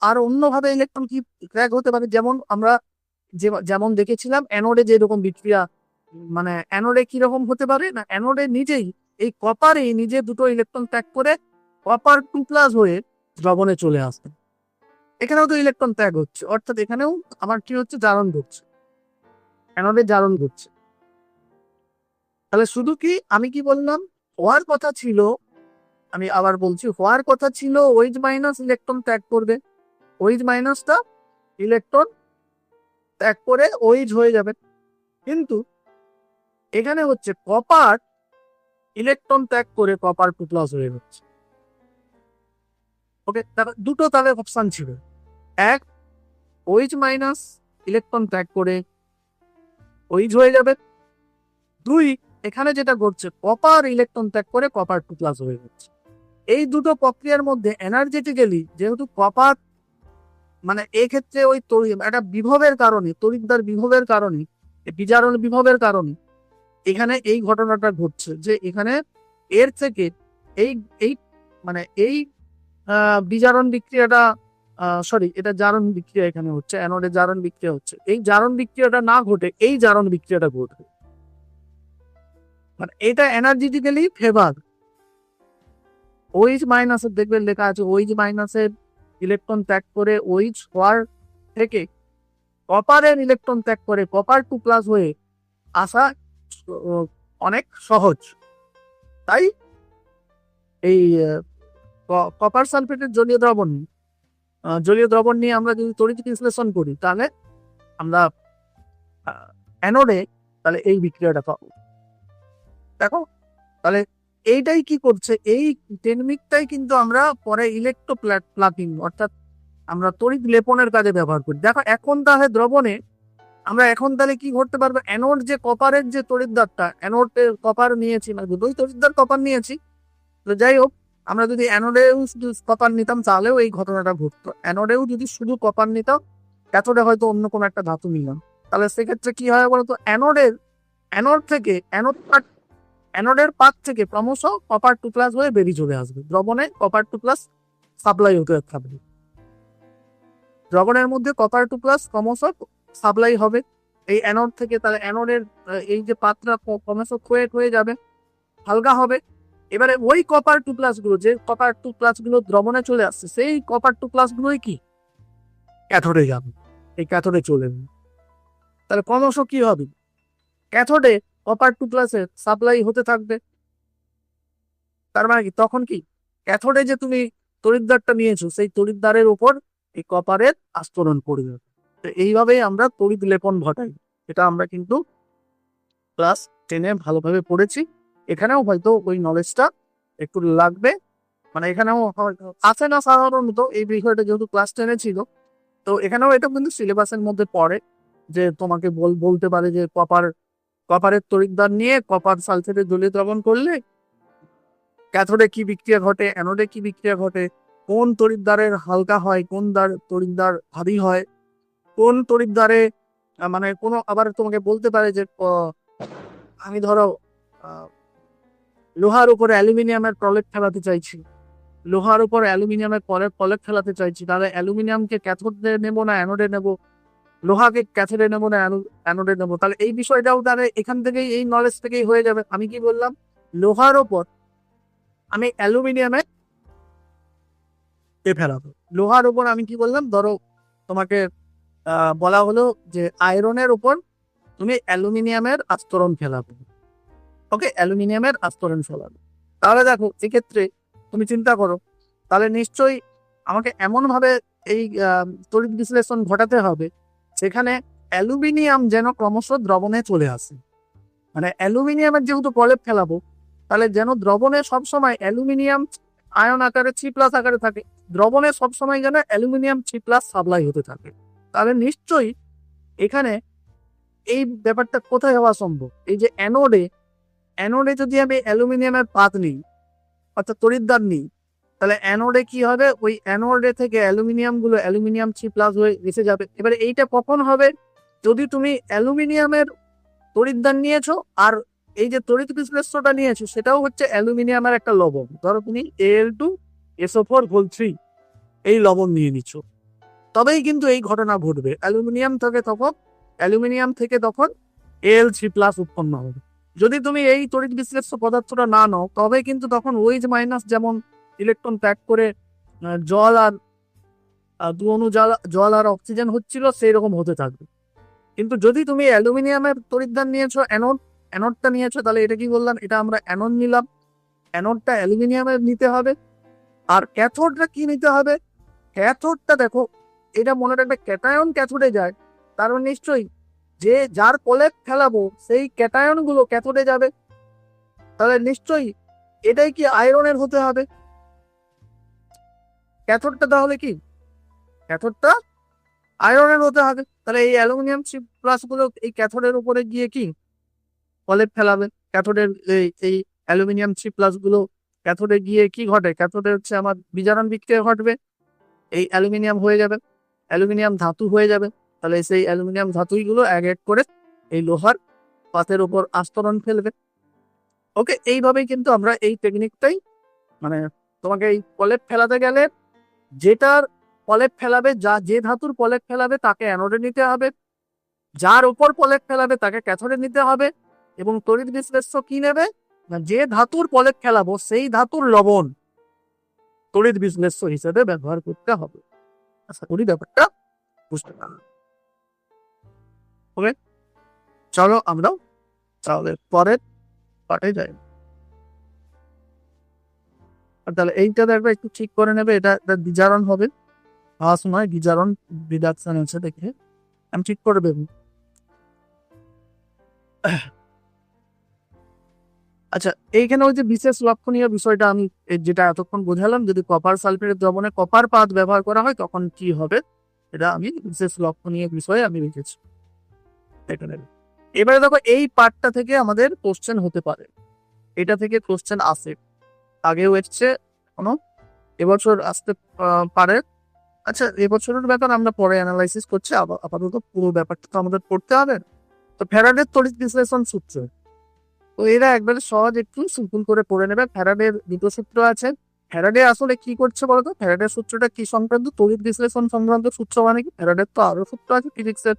আর অন্যভাবে ইলেকট্রন কি ত্যাগ হতে পারে, যেমন আমরা যেমন দেখেছিলাম অ্যানোডে যেরকম বিক্রিয়া, মানে অ্যানোডে কিরকম হতে পারে না, অ্যানোডে নিজেই এই কপারে নিজে দুটো ইলেকট্রন ত্যাগ করে কপার 2+ হয়ে দ্রবণে চলে আসবে। এখানেও তো ইলেকট্রন ত্যাগ হচ্ছে, অর্থাৎ এখানেও আমার কি হচ্ছে, জারণ ঘটছে, অ্যানোডে জারণ ঘটছে। তাহলে শুধু কি আমি কি বললাম, হওয়ার কথা ছিল, আমি আবার বলছি, হওয়ার কথা ছিল ওইচ মাইনাস ইলেকট্রন ত্যাগ করবে, ওইচ মাইনাসটা ইলেকট্রন ত্যাগ করে ওইচ হয়ে যাবে, কিন্তু এখানে হচ্ছে কপার ইলেকট্রন ত্যাগ করে কপার 2+ হয়ে যাচ্ছে। ওকে, দুটো তাহলে অপশন ছিল, এক ওইচ মাইনাস ইলেকট্রন ত্যাগ করে ওইচ হয়ে যাবে, দুই এখানে যেটা ঘটছে কপার ইলেকট্রন ত্যাগ করে কপার 2+ হয়ে যাচ্ছে। এই দুটো প্রক্রিয়ার মধ্যে এনার্জেটিক্যালি যেহেতু কপার, মানে এক্ষেত্রে ওই একটা বিভবের কারণে, তড়িৎদ্বার বিভবের কারণে, বিজারণ বিভবের কারণে এখানে এই ঘটনাটা ঘটছে, যে এখানে এর থেকে এই এই মানে এই বিজারণ বিক্রিয়াটা, সরি এটা জারণ বিক্রিয়া এখানে হচ্ছে, অ্যানোডে জারণ বিক্রিয়া হচ্ছে, এই জারণ বিক্রিয়াটা না ঘটে এই জারণ বিক্রিয়াটা ঘটবে, মানে এটা এনার্জেটিক্যালি ফেভার। ওইচ মাইনাসের দেখবেন লেখা আছে, ওইচ মাইনাসের ইলেকট্রন ত্যাগ করে ওইচ হওয়ার থেকে কপারের ইলেকট্রন ত্যাগ করে কপার 2+ হয়ে আসা অনেক সহজ। তাই এই কপার সালফেটের জলীয় দ্রবণ নিয়ে আমরা যদি তড়িৎ বিশ্লেষণ করি, তাহলে আমরা অ্যানোডে তাহলে এই বিক্রিয়াটা পাবো। দেখো তাহলে এইটাই কি করছে, এই টেকনিকটাই কিন্তু আমরা পরে ইলেকট্রোপ্লাটিং অর্থাৎ আমরা তড়িৎ লেপনের কাজে ব্যবহার করি। দেখো এখন তাহলে দ্রবণে আমরা এখন তাহলে কি করতে পারবো, অ্যানোড যে কপারের যে তড়িৎদ্বারটা, অ্যানোডের কপার নিয়েছি, মানে দুটোই তড়িৎদ্বার কপার নিয়েছি, তো যাই হোক আমরা যদি অ্যানোডেও শুধু কপার নিতাম তাহলেও এই ঘটনাটা ঘটতো, অ্যানোডেও যদি শুধু কপার নিতাম, ক্যাথোডে হয়তো অন্য কোনো একটা ধাতু নিলাম, তাহলে সেক্ষেত্রে কি হয় বলতো, অ্যানোডের অ্যানোডের পাত থেকে ক্রমশ কপার 2+ হয়ে বেরিয়ে চলে আসবে, দ্রবণে কপার 2+ সাপ্লাই হতে থাকবে। দ্রবণের মধ্যে কপার 2+ ক্রমশ সাপ্লাই হবে এই অ্যানোড থেকে। তাহলে অ্যানোডের এই যে পাতটা ক্রমশ ক্ষয়ে যাবে, হালকা হবে। এবারে ওই কপার 2+ গুলো, যে কপার 2+ গুলো দ্রবণে চলে আসছে, সেই কপার 2+ গুলোই কি ক্যাথোডে যাবে, এই ক্যাথোডে চলে যাবে। তাহলে ক্রমশ কি হবে, ক্যাথোডে কপার 2+ এর সাপ্লাই হতে থাকবে। তার মানে কি, তখন কি ক্যাথোডে যে তুমি তড়িৎদ্বারটা নিয়েছো, সেই তড়িৎদ্বারের উপর এই কপারের আস্তরণ পড়বে। তো এইভাবেই আমরা তড়িৎ লেপন ঘটাই। এটা আমরা কিন্তু ক্লাস 10-এ ভালোভাবে পড়েছি। এখানেও হয়তো ওই নলেজটা একটু লাগবে, মানে এখানেও আছে না সাধারণত এই বিষয়টা, যেহেতু ক্লাস 10-এ ছিল। তো এখানেও এটা কিন্তু সিলেবাসের মধ্যে পড়ে, যে তোমাকে বলতে পারে যে কপারের তড়িৎদ্বার নিয়ে কপার সালফেটে জলীয় দ্রবণ করলে ক্যাথোডে কি বিক্রিয়া ঘটে, অ্যানোডে কি বিক্রিয়া ঘটে, কোন তড়িৎদ্বারের হালকা হয়, কোন তড়িৎদ্বার ভারী হয়, কোন তড়িৎদ্বারে মানে কোনো, আবার তোমাকে বলতে পারে যে আমি ধরো লোহার উপরে অ্যালুমিনিয়ামের প্রলেপ ফেলাতে চাইছি, লোহার উপর অ্যালুমিনিয়ামের প্রলেপ ফেলাতে চাইছি, তাহলে অ্যালুমিনিয়ামকে ক্যাথোডে নেবো না অ্যানোডে নেবো, লোহাকে ক্যাথোডে নেবো না অ্যানোডে নেবো। তাহলে এই বিষয়টাও তাহলে এখান থেকেই, এই নলেজ থেকেই হয়ে যাবে। আমি কি বললাম, লোহার ওপর আমি অ্যালুমিনিয়ামে ফেলাবো, লোহার উপর আমি কি বললাম, ধরো তোমাকে বলা হলো যে আয়রনের উপর তুমি অ্যালুমিনিয়ামের আস্তরণ ফেলাবে, ওকে, অ্যালুমিনিয়ামের আস্তরণ ফেলাবে। তাহলে দেখো এক্ষেত্রে তুমি চিন্তা করো, তাহলে নিশ্চয়ই আমাকে এমন ভাবে এই তড়িৎ বিশ্লেষণ ঘটাতে হবে সেখানে অ্যালুমিনিয়াম যেন ক্রমশ দ্রবণে চলে আসে। মানে অ্যালুমিনিয়ামের যেহেতু প্রলেপ ফেলাবো, তাহলে যেন দ্রবণে সবসময় অ্যালুমিনিয়াম আয়ন আকারে 3+ আকারে থাকে, দ্রবণে সবসময় যেন অ্যালুমিনিয়াম 3+ সাপ্লাই হতে থাকে। তাহলে নিশ্চয়ই এখানে এই ব্যাপারটা কোথায় হওয়া সম্ভব, এই যে অ্যানোডে যদি আমি অ্যালুমিনিয়ামের পাত নিই, অর্থাৎ তড়িৎদ্বার নিই, তাহলে অ্যানোডে কি হবে, ওই অ্যানোডে থেকে অ্যালুমিনিয়াম 3+ হয়ে এসে যাবে। এবারে এইটা কখন হবে, যদি তুমি অ্যালুমিনিয়ামের তড়িৎদ্বার নিয়েছো, আর এই যে তড়িৎ বিশ্লেষ্যটা নিয়েছো সেটাও হচ্ছে অ্যালুমিনিয়ামের একটা লবণ, ধরো তুমি Al2SO4 3 এই লবণ নিয়ে নিচ্ছ, তবেই কিন্তু এই ঘটনা ঘটবে। অ্যালুমিনিয়াম থেকে তখন Al3+ উৎপন্ন হবে। যদি তুমি এই তড়িৎ বিশ্লেষ্য পদার্থটা না নাও, তবে কিন্তু তখন ওইচ মাইনাস যেমন ইলেকট্রন ত্যাগ করে জল আর দু অণু জল আর অক্সিজেন হচ্ছিল, সেই রকম হতে থাকবে। কিন্তু যদি তুমি অ্যালুমিনিয়ামের তড়িৎদ্বার নিয়েছো, অ্যানোডটা নিয়েছো, তাহলে এটা কি বললাম, এটা আমরা অ্যানোড নিলাম, অ্যানোডটা অ্যালুমিনিয়ামের নিতে হবে। আর ক্যাথোডটা কি নিতে হবে, ক্যাথোডটা দেখো, এটা মনে রাখবে, ক্যাটায়ন ক্যাথোডে যায়, কারণ নিশ্চয়ই যে যার প্রলেপ ফেলাবো সেই ক্যাটায়ন গুলো ক্যাথোডে যাবে। তাহলে নিশ্চয়ই এটাই কি আয়রনের হতে হবে, ক্যাথোডটা তাহলে কি, ক্যাথোডটা আয়রনের হতে হবে। তাহলে এই অ্যালুমিনিয়াম 3+ গুলো এই ক্যাথোডের উপরে গিয়ে কি প্রলেপ ফেলাবে, ক্যাথোডের এই অ্যালুমিনিয়াম 3+ গুলো ক্যাথোডে গিয়ে কি ঘটে, ক্যাথোডে হচ্ছে আমার বিজারণ বিক্রিয়া ঘটবে, এই অ্যালুমিনিয়াম হয়ে যাবে, অ্যালুমিনিয়াম ধাতু হয়ে যাবে। তাহলে সেই অ্যালুমিনিয়াম ধাতুগুলো এক এক করে এই লোহার পাতের উপর আস্তরণ ফেলবে। ওকে, এইভাবেই কিন্তু আমরা এই টেকনিকটাই, মানে তোমাকে এই প্রলেপ ফেলাতে গেলে যেটার প্রলেপ ফেলাবে, যে ধাতুর প্রলেপ ফেলাবে তাকে অ্যানোডে নিতে হবে, যার উপর প্রলেপ ফেলাবে তাকে ক্যাথোডে নিতে হবে, এবং তড়িৎ বিশ্লেষ্য কি নেবে না, যে ধাতুর প্রলেপ ফেলাবো সেই ধাতুর লবণ তড়িৎ বিশ্লেষ্য হিসেবে ব্যবহার করতে হবে। আশা করি ব্যাপারটা বুঝতে পারলাম। ওকে, চলো আমরা তাহলে পরের পার্টে যাই। তাহলে এইটা দেখবে একটু ঠিক করে নেবে, এটা বিজারণ হবে, হাস নয় বিজারণ, রিডাকশন আছে, দেখে আমি ঠিক করে দেবো। আচ্ছা, এইখানে ওই যে বিশেষ লক্ষণীয় বিষয়টা আমি যেটা এতক্ষণ বোঝালাম, যদি কপার সালফেটের দ্রবণে কপার পাত ব্যবহার করা হয় তখন কি হবে, এটা আমি বিশেষ লক্ষণীয় বিষয়ে আমি লিখেছি এখানে। এবারে দেখো, এই পার্টটা থেকে আমাদের কোশ্চেন হতে পারে, এটা থেকে কোশ্চেন আসে, আগেও এসছে, কোনো এবছর আসতে পারে। আচ্ছা, এবছরের ব্যাপার আমরা পরে অ্যানালাইসিস করছি, আপাতত পুরো ব্যাপারটা তো আমাদের পড়তে হবে। তো ফ্যারাডের তড়িৎ বিশ্লেষণ সূত্র, তো এরা একবারে সহজ, একটু সিম্পল করে পড়ে নেবে। ফ্যারাডের দুটো সূত্র আছে। ফ্যারাডে আসলে কি করছে বলতো, ফ্যারাডের সূত্রটা কি সংক্রান্ত, তড়িৎ বিশ্লেষণ সংক্রান্ত সূত্র। মানে কি, ফ্যারাডের তো আরো সূত্র আছে ফিজিক্সের,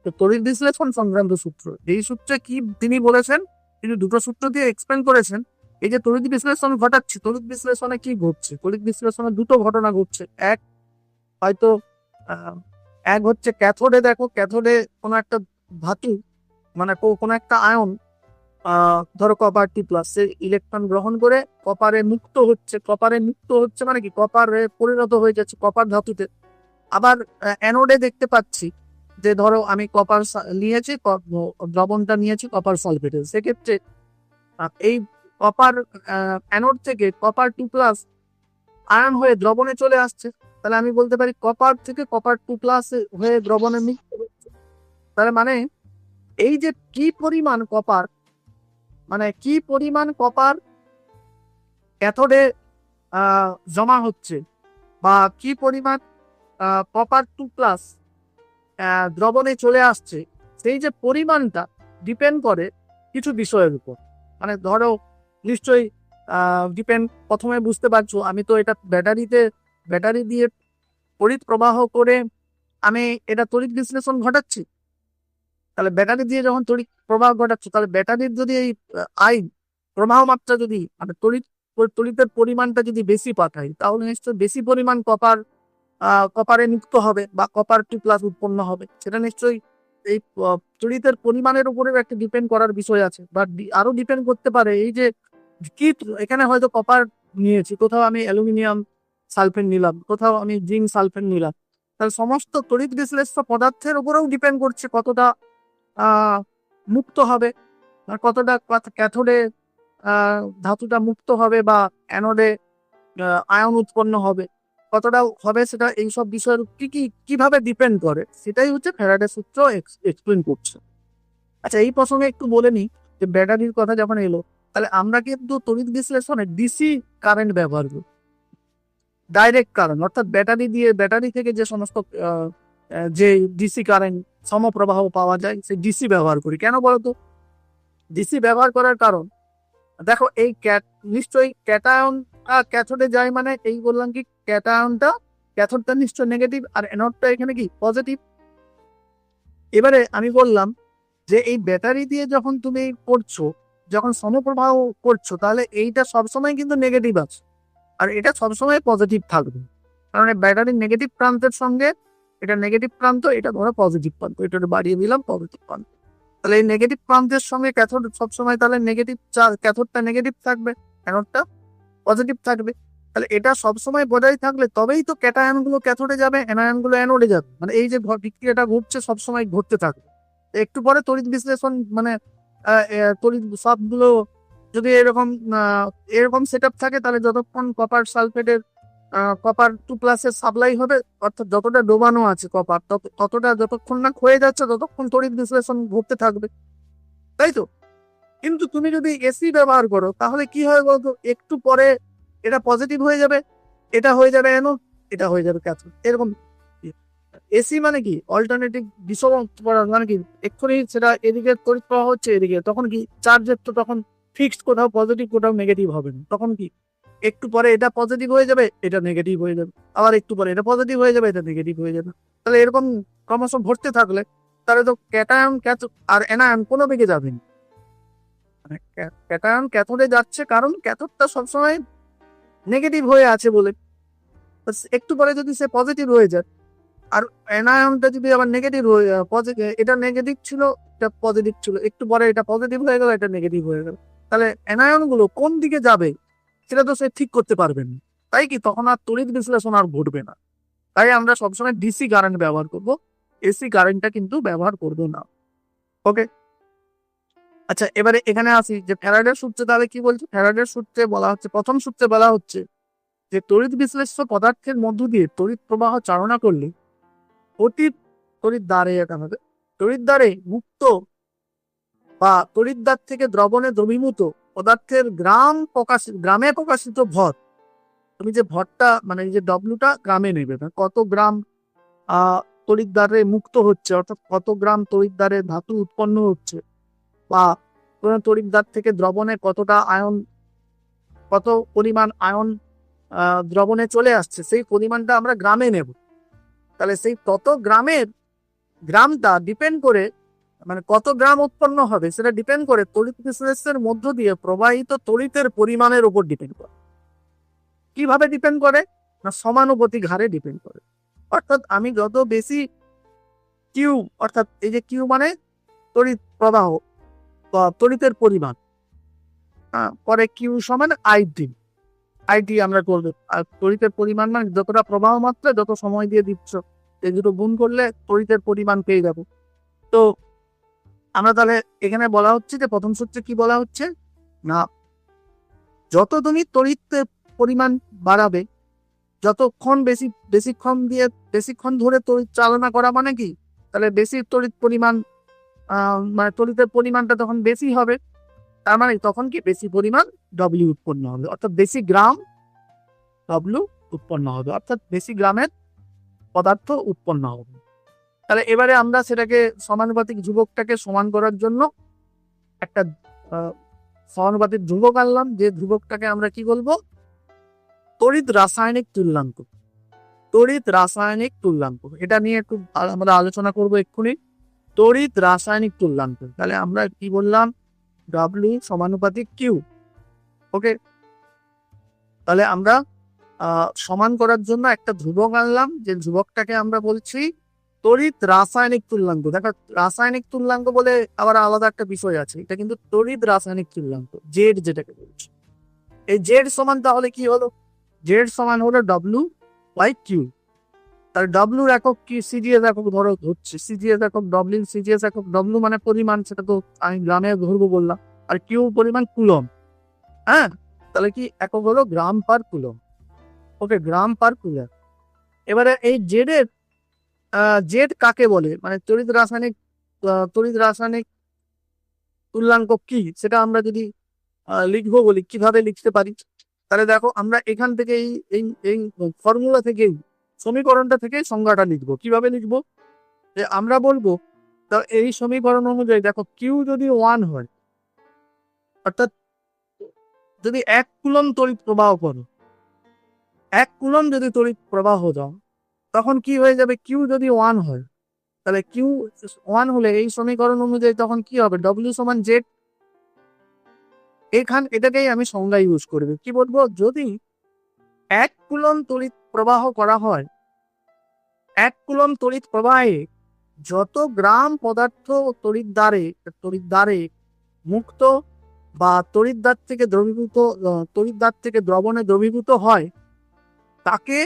তো তড়িৎ বিশ্লেষণ সংক্রান্ত সূত্র। এই সূত্রে কি তিনি বলেছেন, তিনি দুটো সূত্র দিয়ে এক্সপ্লেন করেছেন এই যে তড়িৎ বিশ্লেষণ ঘটাচ্ছে, তড়িৎ বিশ্লেষণে কি ঘটছে। তড়িৎ বিশ্লেষণে দুটো ঘটনা ঘটছে। এক, হয়তো এক হচ্ছে ক্যাথোডে, দেখো ক্যাথোডে কোনো একটা ধাতু, মানে কোনো একটা আয়ন, ধরো কপার টি প্লাস, সে ইলেকট্রন গ্রহণ করে কপারে মুক্ত হচ্ছে। কপারে মুক্ত হচ্ছে মানে কি, কপারে পরিণত হয়ে যাচ্ছে কপার ধাতুতে। আবার অ্যানোডে দেখতে পাচ্ছি যে ধরো আমি কপার নিয়েছি, দ্রবণটা নিয়েছি কপার সালফেটে, সেক্ষেত্রে এই কপার অ্যানোড থেকে কপার টু প্লাস আয়ন হয়ে দ্রবণে চলে আসছে। তাহলে আমি বলতে পারি কপার থেকে কপার টু প্লাস হয়ে দ্রবণে মিক্স হচ্ছে। তাহলে মানে এই যে কি পরিমাণ কপার, মানে কি পরিমাণ কপার ক্যাথোডে জমা হচ্ছে, বা কি পরিমাণ কপার টু প্লাস দ্রবণে চলে আসছে, সেই যে পরিমাণটা ডিপেন্ড করে কিছু বিষয়ের উপর। মানে ধরো নিশ্চয়ই ডিপেন্ড, প্রথমে বুঝতে পারছো আমি তো এটা ব্যাটারি দিয়ে তড়িৎ প্রবাহ করে আমি এটা তড়িৎ বিশ্লেষণ ঘটাচ্ছি। তাহলে ব্যাটারি দিয়ে যখন তড়িৎ প্রবাহ ঘটাচ্ছি, তাহলে ব্যাটারির যদি এই আইন প্রবাহ মাত্রা যদি, মানে তড়িতের পরিমাণটা যদি বেশি পাঠাই, তাহলে নিশ্চয়ই বেশি পরিমাণ কপারে মুক্ত হবে বা কপার টু প্লাস উৎপন্ন হবে। সেটা নিশ্চয়ই এই তড়িতের পরিমাণের উপরে একটা ডিপেন্ড করার বিষয় আছে। বা আরো ডিপেন্ড করতে পারে এই যে কি, এখানে হয়তো কপার নিয়েছি, কোথাও আমি অ্যালুমিনিয়াম সালফেট নিলাম, কোথাও আমি জিঙ্ক সালফেট নিলাম। তাহলে সমস্ত তড়িৎ বিশ্লেষ্য পদার্থের উপরেও ডিপেন্ড করছে কতটা মুক্ত হবে, আর কতটা ক্যাথোডে ধাতুটা মুক্ত হবে, বা অ্যানোডে আয়ন উৎপন্ন হবে কতটা হবে, সেটা এইসব বিষয়ের কিভাবে ডিপেন্ড করে, সেটাই হচ্ছে ফ্যারাডের সূত্র এক্সপ্লেন করছে। আচ্ছা, এই প্রসঙ্গে একটু বলে নিই যে ব্যাটারির কথা যখন এলো, তাহলে আমরা কিন্তু তড়িৎ বিশ্লেষণে ডিসি কারেন্ট ব্যবহার করি, ডাইরেক্ট কারেন্ট, অর্থাৎ ব্যাটারি থেকে যে সমস্ত যে ডিসি কারেন্ট সমপ্রবাহ পাওয়া যায়, সেই ডিসি ব্যবহার করি। কেন বলতো ডিসি ব্যবহার করার কারণ, দেখো এই নিশ্চয়ই ক্যাটায়ন ক্যাথোডে যায়, মানে এই বললাম কি ক্যাথোডটা নিশ্চয় নেগেটিভ, আর অ্যানোডটা এখানে কি পজিটিভ। এবারে আমি বললাম যে এই ব্যাটারি দিয়ে যখন তুমি করছো, যখন সমপ্রবাহ করছো, তাহলে এইটা সবসময় কিন্তু নেগেটিভ আছে, আর এটা সবসময় পজিটিভ থাকবে। কারণ এই ব্যাটারির নেগেটিভ প্রান্তের সঙ্গে এটা নেগেটিভ প্রান্ত, এটা ধরো পজিটিভ প্রান্ত, এটা বাড়িয়ে দিলাম পজিটিভ প্রান্ত। তাহলে এই নেগেটিভ প্রান্তের সঙ্গে ক্যাথোড সবসময় তাহলে নেগেটিভ ক্যাথোডটা নেগেটিভ থাকবে, অ্যানোডটা পজিটিভ থাকবে। তাহলে এটা সবসময় বজায় থাকলে তবেই তো ক্যাটায়ন গুলো ক্যাথোডে যাবে, অ্যানায়ন গুলো অ্যানোডে যাবে। মানে এই যে বিক্রিয়াটা ঘটছে সবসময় ঘটতে থাকবে। একটু পরে তড়িৎ বিশ্লেষণ, মানে তড়িৎ সবগুলো যদি এরকম সেট আপ থাকে, তাহলে যতক্ষণ কপার টু প্লাসের সাপ্লাই হবে, অর্থাৎ যতটা ডোবানো আছে কপার, ততটা যতক্ষণ না ক্ষয়ে যাচ্ছে ততক্ষণ তড়িৎ বিশ্লেষণ ঘটতে থাকবে, তাই তো। কিন্তু তুমি যদি এসি ব্যবহার করো, তাহলে কি হয় বলতো, একটু পরে এটা পজিটিভ হয়ে যাবে, এটা হয়ে যাবে অ্যানোড, এটা হয়ে যাবে ক্যাথোড, এরকম। এসি মানে কি অল্টারনেটিভ বিষম, মানে কি এক্ষুনি সেটা এদিকে তড়িৎ প্রবাহ হচ্ছে এদিকে, তখন কি চার্জের তো তখন ফিক্সড, কোথাও পজিটিভ কোথাও নেগেটিভ হবে না। তখন কি একটু পরে এটা পজিটিভ হয়ে যাবে, এটা নেগেটিভ হয়ে যাবে, আবার একটু পরে এটা পজিটিভ হয়ে যাবে, এটা নেগেটিভ হয়ে যাবে। তাহলে এরকম ক্রমশ ঘটতে থাকলে তাহলে তো ক্যাটায়ন আর অ্যানায়ন কোনো দিকে যাবে না। মানে ক্যাটায়ন ক্যাথোডে যাচ্ছে কারণ ক্যাথোডটা সবসময় নেগেটিভ হয়ে আছে বলে। একটু পরে যদি সে পজিটিভ হয়ে যায়, আর অ্যানায়নটা যদি আবার নেগেটিভ হয়ে এটা নেগেটিভ ছিল, এটা পজিটিভ ছিল, একটু পরে এটা পজিটিভ হয়ে গেল, এটা নেগেটিভ হয়ে গেল, তাহলে অ্যানায়ন গুলো কোন দিকে যাবে সেটা তো সে ঠিক করতে পারবে না। তাই কি তখন আর তড়িৎ বিশ্লেষণ আর ঘটবে না। তাই আমরা সবসময় ডিসি কারেন্ট ব্যবহার করব, এসি কারেন্টটা কিন্তু ব্যবহার করব না। ওকে, আচ্ছা এবারে এখানে আসি যে ফ্যারাডের সূত্রে তাহলে কি বলছে। ফ্যারাডের সূত্রে বলা হচ্ছে, প্রথম সূত্রে বলা হচ্ছে যে তড়িৎ বিশ্লেষ্য পদার্থের মধ্য দিয়ে তড়িৎ প্রবাহ চালনা করলে তড়িৎ দ্বারে মুক্ত বা তড়িৎদ্বার থেকে দ্রবণে দ্রবীভূত পদার্থের গ্রামে প্রকাশিত ভর। তুমি যে ভরটা, মানে এই যে ডব্লুটা গ্রামে নেবে, কত গ্রাম তড়িৎ দ্বারে মুক্ত হচ্ছে, অর্থাৎ কত গ্রাম তড়িৎ দ্বারে ধাতু উৎপন্ন হচ্ছে, বা কোনো তড়িৎ দ্বার থেকে দ্রবণে কতটা আয়ন, কত পরিমাণ আয়ন দ্রবণে চলে আসছে, সেই পরিমাণটা আমরা গ্রামে নেব। তাহলে সেই তত গ্রামের গ্রামটা ডিপেন্ড করে, মানে কত গ্রাম উৎপন্ন হবে সেটা ডিপেন্ড করে তড়িৎ বিশ্লেষের মধ্য দিয়ে প্রবাহিত তড়িতের পরিমাণের উপর ডিপেন্ড করে। কিভাবে ডিপেন্ড করে? না সমানুপাতিক হারে ডিপেন্ড করে। অর্থাৎ আমি যত বেশি কিউ, অর্থাৎ এই যে কিউ মানে তড়িৎ প্রবাহ বা তড়িতের পরিমাণ, পরে কিউ সমান আইটি, আইটি আমরা করবো। আর তড়িতের পরিমাণ মানে যতটা প্রবাহ মাত্রা যত সময় দিয়ে দিচ্ছ, এই দুটো গুণ করলে তড়িতের পরিমাণ পেয়ে যাবো। তো আমরা তাহলে এখানে বলা হচ্ছে যে প্রথম সূত্রে কি বলা হচ্ছে না, যত তুমি তড়িতের পরিমাণ বাড়াবে, যতক্ষণ বেশিক্ষণ ধরে তড়িৎ চালনা করা মানে কি, তাহলে বেশি তড়িৎ পরিমাণ, মানে তড়িতের পরিমাণটা তখন বেশি হবে, তার মানে তখন কি বেশি পরিমাণ ডব্লিউ উৎপন্ন হবে, অর্থাৎ বেশি গ্রাম ডব্লিউ উৎপন্ন হবে, অর্থাৎ বেশি গ্রামের পদার্থ উৎপন্ন হবে। তাহলে এবারে আমরা সেটাকে সমানুপাতিক ধ্রুবকটাকে সমান করার জন্য একটা সমানুপাতিক ধ্রুবক আনলাম, যে ধ্রুবকটাকে আমরা কি বলবো, তড়িৎ রাসায়নিক তুল্যাঙ্ক। তড়িৎ রাসায়নিক তুল্যাঙ্ক, এটা নিয়ে একটু আমরা আলোচনা করবো এক্ষুনি। তড়িৎ রাসায়নিক তুল্যাঙ্ক, তাহলে আমরা কি বললাম, ডাব্লিউ সমানুপাতিক কিউ। ওকে, তাহলে আমরা সমান করার জন্য একটা ধ্রুবক আনলাম, যে ধ্রুবকটাকে আমরা বলছি তড়িৎ রাসায়নিক তুল্যাঙ্ক। দেখো রাসায়নিক তুল্যাঙ্ক বলে আবার আলাদা একটা বিষয় আছে, এটা কিন্তু তড়িৎ রাসায়নিক তুল্যাঙ্ক, জেড যেটাকে বলছি। এই জেড সমান তাহলে কি হলো, জেড সমান হলো ডব্লিউ বাই কিউ। তাহলে ডব্লিউর একক কি, সিজিএস একক ধরো হচ্ছে, সিজিএস একক ডব্লিউ, সিজিএস একক ডব্লিউ মানে পরিমাণ, সেটা তো আমি গ্রামে ধরবো বললাম, আর কিউ পরিমাণ কুলম। হ্যাঁ, তাহলে কি একক হলো গ্রাম পার কুলম। ওকে, গ্রাম পার কুলম। এবারে এই জেডের জেড কাকে বলে, মানে তড়িৎ রাসায়নিক তুল্যাঙ্ক কি, সেটা আমরা যদি লিখবো বলি, কিভাবে লিখতে পারি, তাহলে দেখো আমরা এখান থেকে এই ফর্মুলা থেকেই, সমীকরণটা থেকে সংজ্ঞাটা লিখবো। কিভাবে লিখবো, যে আমরা বলবো এই সমীকরণ অনুযায়ী, দেখো কিউ যদি 1 হয়, অর্থাৎ যদি 1 কুলম তড়িৎ প্রবাহ করো, 1 কুলম যদি তড়িৎ প্রবাহ দাও, তখন কি হয়ে যাবে, কিউ যদি 1 হয়, তাহলে কিউ 1 হলে এই সমীকরণ অনুযায়ী তখন কি হবে, ডব্লিউ সমান জেড। এটাকেই আমি সংজ্ঞা ইউজ করবো, কি বলবো, যদি 1 কুলম তড়িৎ প্রবাহ করা হয়, 1 কুলম তড়িৎ প্রবাহে যত গ্রাম পদার্থ তড়িৎ দ্বারে মুক্ত বা তড়িৎ দ্বার থেকে দ্রবণে দ্রবীভূত হয়, তাকে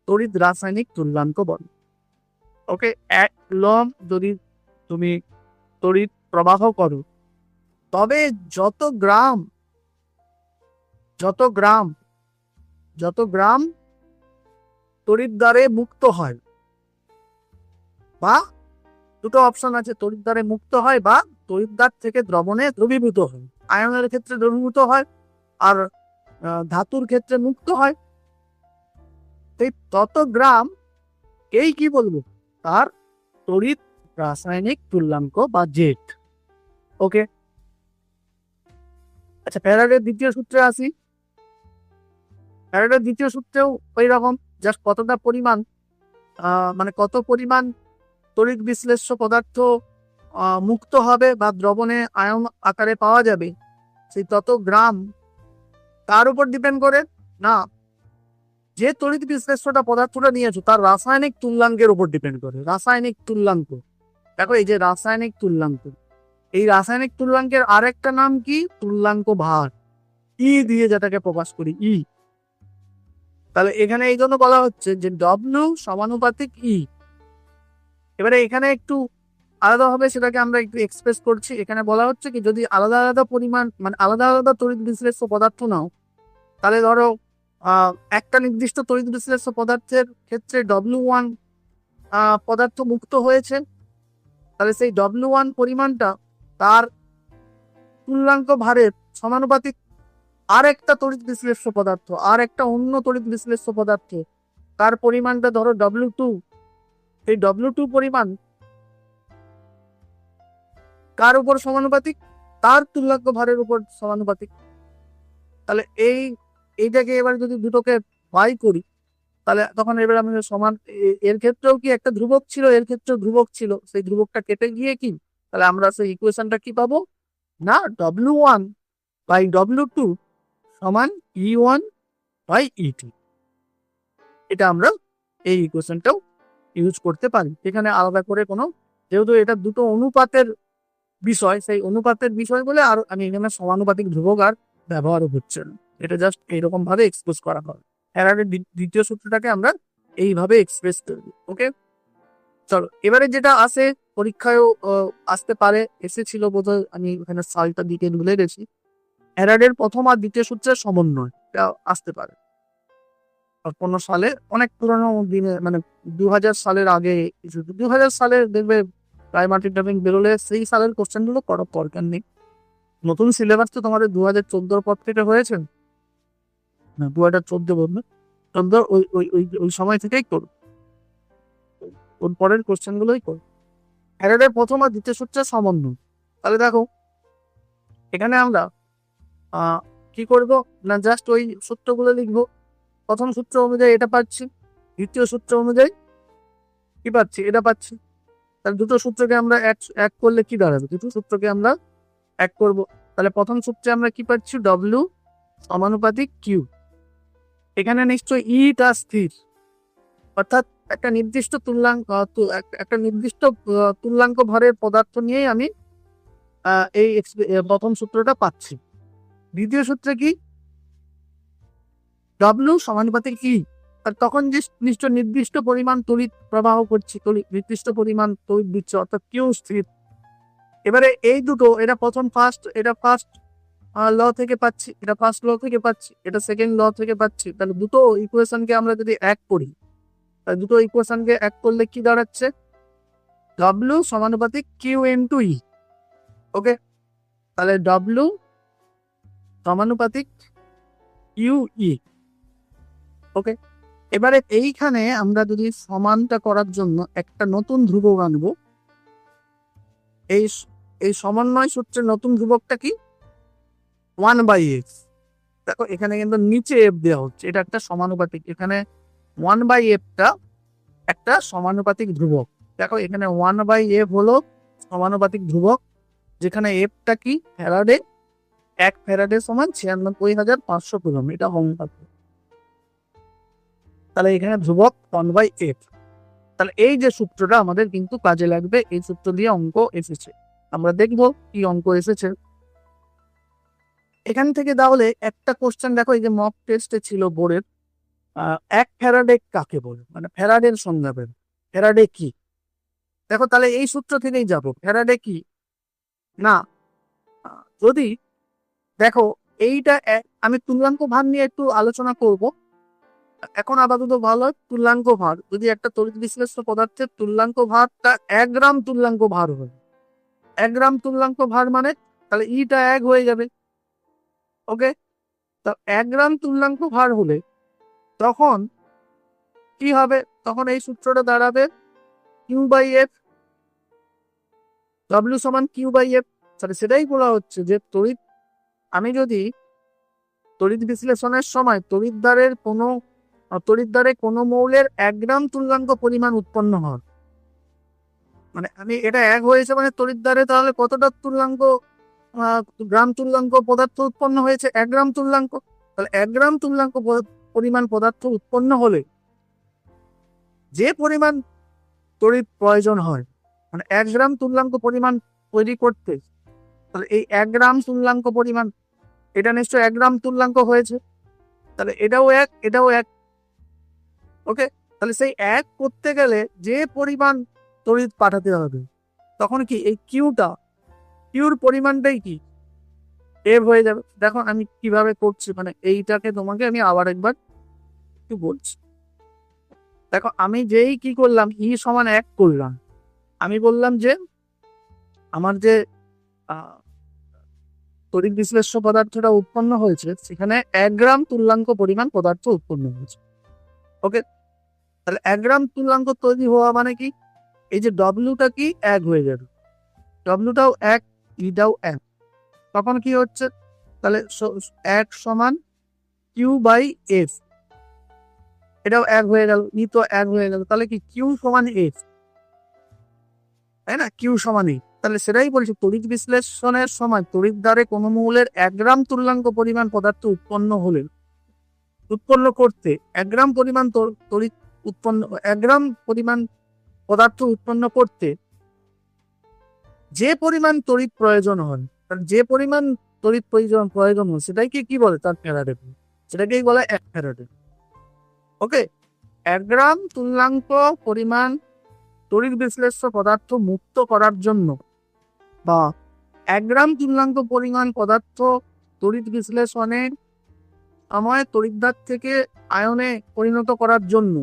তড়িৎ রাসায়নিক তুল্যাঙ্ক বলে। ওকে, 1 কুলম যদি তুমি তড়িৎ প্রবাহ করো, তবে যত গ্রাম তড়িৎ দ্বারে মুক্ত হয়, বা দুটো অপশন আছে, তড়িৎ দ্বারে মুক্ত হয় বা তড়িৎ দ্বার থেকে দ্রবণে দ্রবীভূত হয়। আয়নের ক্ষেত্রে দ্রবীভূত হয়, আর ধাতুর ক্ষেত্রে মুক্ত হয়। তত গ্রাম এই কি বলবো, তার তড়িৎ রাসায়নিক তুল্যাঙ্ক বা জেড। ওকে, আচ্ছা, ফ্যারাডের দ্বিতীয় সূত্রে আসি। ফ্যারাডের দ্বিতীয় সূত্রেও ওই রকম, জাস্ট কতটা পরিমাণ, মানে কত পরিমাণ তড়িৎ বিশ্লেষ্য পদার্থ মুক্ত হবে বা দ্রবণে আয়ন আকারে পাওয়া যাবে, সেই তত গ্রাম, তার উপর ডিপেন্ড করে না, যে তড়িৎ বিশ্লেষ্যটা পদার্থটা নিয়েছো তার রাসায়নিক তুল্যাঙ্কের উপর ডিপেন্ড করে। রাসায়নিক তুল্যাঙ্ক, দেখো এই যে রাসায়নিক তুল্যাঙ্ক, এই রাসায়নিক তুল্যাঙ্কের আরেকটা নাম কি, তুল্যাঙ্ক ভার, ই দিয়ে যেটাকে প্রকাশ করি, ই। তাহলে এখানে এই জন্য বলা হচ্ছে যে ডব্লিউ সমানুপাতিক ই। এবারে এখানে একটু আলাদা হবে, সেটাকে আমরা একটু এক্সপ্রেস করছি। এখানে বলা হচ্ছে কি, যদি আলাদা আলাদা পরিমাণ, মানে আলাদা আলাদা তড়িৎ বিশ্লেষ্য পদার্থ নাও, তাহলে ধরো একটা নির্দিষ্ট তড়িৎ বিশ্লেষ্য পদার্থের ক্ষেত্রে W1 পদার্থ মুক্ত হয়েছে, তাহলে সেই W1 পরিমাণটা তার তুল্যাঙ্ক ভারের সমানুপাতিক আর একটা তড়িৎ বিশ্লেষ্য পদার্থ, আর একটা অন্য তড়িৎ বিশ্লেষ্য পদার্থ, তার পরিমাণটা ধরো W2, এই W2 পরিমাণ কার উপর সমানুপাতিক? তার তুল্যাঙ্ক ভারের উপর সমানুপাতিক। তাহলে এইটাকে এবার যদি দুটোকে বাই করি, তাহলে তখন এবার আমি সমান, এর ক্ষেত্রেও কি একটা ধ্রুবক ছিল, এর ক্ষেত্রেও ধ্রুবক ছিল, সেই ধ্রুবকটা কেটে গিয়ে কি, তাহলে আমরা সেই ইকুয়েশনটা কি পাবো না, W1 বাই W2 সমান E1 বাই E2। এটা আমরা এই ইকুয়েশনটাও ইউজ করতে পারি। এখানে আলাদা করে কোনো, যেহেতু এটা দুটো অনুপাতের বিষয়, সেই অনুপাতের বিষয় বলে আর আমি এখানে সমানুপাতিক ধ্রুবক আর ব্যবহারও হচ্ছে না, এটা জাস্ট এইরকম ভাবে এক্সপ্রেস করা হয়। ফ্যারাডের দ্বিতীয় সূত্রটাকে আমরা এইভাবে এক্সপ্রেস করব। ওকে, চলো এবারে যেটা আসে পরীক্ষায়ও আসতে পারে, এসেছিল বোধহয়, আমি এখানে সালটা দিকে ভুলে গেছি। ফ্যারাডের প্রথম আর দ্বিতীয় সূত্রের সমন্বয়, এটা আসতে পারে কোনো সালে, অনেক পুরোনো দিনে, মানে 2000 সালের আগে, 2000 সালে দেখবে প্রাইমারি টাইপিং বেরোলে সেই সালের কোশ্চেন গুলো করার দরকার নেই। নতুন সিলেবাস তো তোমাদের 2014 পর থেকে হয়েছে না, 2014 বলবে 14, ওই সময় থেকেই করো, ওর পরের কোশ্চেন গুলোই করো। ফ্যারাডের প্রথম আর দ্বিতীয় সূত্রের সমন্বয়, তাহলে দেখো এখানে আমরা কি করব না, জাস্ট ওই সূত্রগুলো লিখবো। প্রথম সূত্র অনুযায়ী এটা পাচ্ছি, দ্বিতীয় সূত্র অনুযায়ী কি পাচ্ছি, এটা পাচ্ছি। তাহলে দুটো সূত্রকে আমরা এক করলে কি দাঁড়াবে, দুটো সূত্রকে আমরা এক করব। তাহলে প্রথম সূত্রে আমরা কি পাচ্ছি, W সমানুপাতিক Q। এখানে নিশ্চয়ই ইটা স্থির, অর্থাৎ একটা নির্দিষ্ট একটা নির্দিষ্ট তুল্যাঙ্ক ভরের পদার্থ নিয়েই আমি এই প্রথম সূত্রটা পাচ্ছি। দ্বিতীয় সূত্রে কি, W সমানুপাতিক E, আর তখন যে নির্দিষ্ট পরিমাণ তড়িৎ প্রবাহ করছি, নির্দিষ্ট পরিমাণ তড়িৎ দিচ্ছে, অর্থাৎ Q স্থির। এবারে এই দুটো, এটা এটা ফার্স্ট ল থেকে পাচ্ছি, এটা ফার্স্ট ল থেকে পাচ্ছি, এটা সেকেন্ড ল থেকে পাচ্ছি। তাহলে দুটো ইকুয়েশনকে আমরা যদি এক করি, তাহলে দুটো ইকুয়েশনকে এক করলে কি দাঁড়াচ্ছে, W সমানুপাতিক Q ইন্টু E। ওকে, তাহলে W সমানুপাতিক QE। ওকে, এবারে এইখানে আমরা যদি সমানটা করার জন্য একটা নতুন ধ্রুবক আনবো, এই সমন্বয় সূত্রের নতুন ধ্রুবকটা কি, 1/x। দেখো এখানে কিন্তু নিচে f দেওয়া হচ্ছে, এটা একটা সমানুপাতিক, এখানে 1/f-টা একটা সমানুপাতিক ধ্রুবক। দেখো এখানে 1/f হলো সমানুপাতিক ধ্রুবক, যেখানে f-টা কি, ফ্যারাডে, 1 ফ্যারাডে সমান 96,500 কুলম্ব, এটা সংখ্যা। তাহলে এখানে ধ্রুবক 1/f। তাহলে এই যে সূত্রটা আমাদের কিন্তু কাজে লাগবে, এই সূত্র দিয়ে অঙ্ক এসেছে, আমরা দেখবো কি অঙ্ক এসেছে এখান থেকে। তাহলে একটা কোশ্চেন দেখো, এই যে মক টেস্টে ছিল বোর্ডের, 1 ফ্যারাডে কাকে বলে, মানে ফ্যারাডের সংজ্ঞা পেন, ফ্যারাডে কি। দেখো তাহলে এই সূত্র থেকেই যাব, ফ্যারাডে কি না, যদি দেখো এইটা আমি তুল্যাঙ্ক ভার নিয়ে একটু আলোচনা করব এখন। আপাতত ভালো, তুল্যাঙ্ক ভার, যদি একটা তড়িৎ বিশ্লেষ্য পদার্থের তুল্যাঙ্ক ভারটা 1 গ্রাম তুল্যাঙ্ক ভার হয়, 1 গ্রাম তুল্যাঙ্ক ভার মানে তাহলে ইটা 1 হয়ে যাবে। ওকে, তো 1 গ্রাম তুল্যাঙ্ক ভার হলে তখন কি হবে, তখন এই সূত্রটা দাঁড়াবে Q/F, W সমান Q/F। তাহলে সেটাই বলা হচ্ছে যে আমি যদি তড়িৎ বিশ্লেষণের সময় তড়িৎদ্বারে কোনো মৌলের 1 গ্রাম তুল্যাঙ্ক পরিমাণ উৎপন্ন হয়, মানে আমি এটা 1 হয়েছে মানে তড়িৎদ্বারে তাহলে কতটা গ্রাম তুল্যাঙ্ক পদার্থ উৎপন্ন হয়েছে, 1 গ্রাম তুল্যাঙ্ক। তাহলে 1 গ্রাম তুল্যাঙ্ক পরিমাণ পদার্থ উৎপন্ন হলে যে পরিমাণ তড়িৎ প্রয়োজন হয়, মানে 1 গ্রাম তুল্যাঙ্ক পরিমাণ তৈরি করতে, তাহলে এই 1 গ্রাম তুল্যাঙ্ক পরিমাণ, এটা নিশ্চয় 1 গ্রাম তুল্যাঙ্ক হয়েছে, তাহলে এটাও 1, এটাও 1। ওকে, তাহলে সেই 1 করতে গেলে যে পরিমাণ তড়িৎ পাঠাতে হবে, তখন কি এই কিউর পরিমাণটাই কি এফ হয়ে যাবে। দেখো আমি কিভাবে করছি, মানে এইটাকে তোমাকে আমি আবার একবার একটু বলছি। দেখো আমি যেই কি করলাম, ই সমান 1 করলাম, আমি বললাম যে আমার যে তড়িৎ বিশ্লেষ্য পদার্থটা উৎপন্ন হয়েছে, সেখানে 1 গ্রাম তুল্যাঙ্ক পরিমাণ পদার্থ উৎপন্ন হয়েছে। ওকে, তাহলে 1 গ্রাম তুল্যাঙ্ক তৈরি হওয়া মানে কি, এই যে ডব্লিউটা কি 1 হয়ে যাবে, ডব্লিউটাও 1, ইটাও 1, তখন কি হচ্ছে, তাহলে 1 সমান কিউ বাই এফ, এটাও 1 হয়ে গেল, ই তো 1 হয়ে গেল, তাহলে কি কিউ সমান এফ, তাই না, কিউ সমান ই। তাহলে সেটাই বলছি, তড়িৎ বিশ্লেষণের সময় তড়িৎ দ্বারে কোনো মৌলের 1 গ্রাম তুল্যাঙ্ক পরিমাণ পদার্থ উৎপন্ন করতে 1 গ্রাম পরিমাণ তড়িৎ উৎপন্ন 1 গ্রাম পরিমাণ পদার্থ উৎপন্ন করতে যে পরিমাণ তড়িৎ প্রয়োজন হয়, যে পরিমাণ তড়িৎ প্রয়োজন হয় সেটাকে কি বলে, তার ফ্যারাডে, সেটাকেই বলে 1 ফ্যারাডে। ওকে, 1 গ্রাম তুল্যাঙ্ক পরিমাণ তড়িৎ বিশ্লেষ্য পদার্থ মুক্ত করার জন্য বা 1 গ্রাম তুল্যাঙ্ক পরিমাণ পদার্থ তড়িৎ বিশ্লেষণে সময় তড়িৎদ্বার থেকে আয়নে পরিণত করার জন্য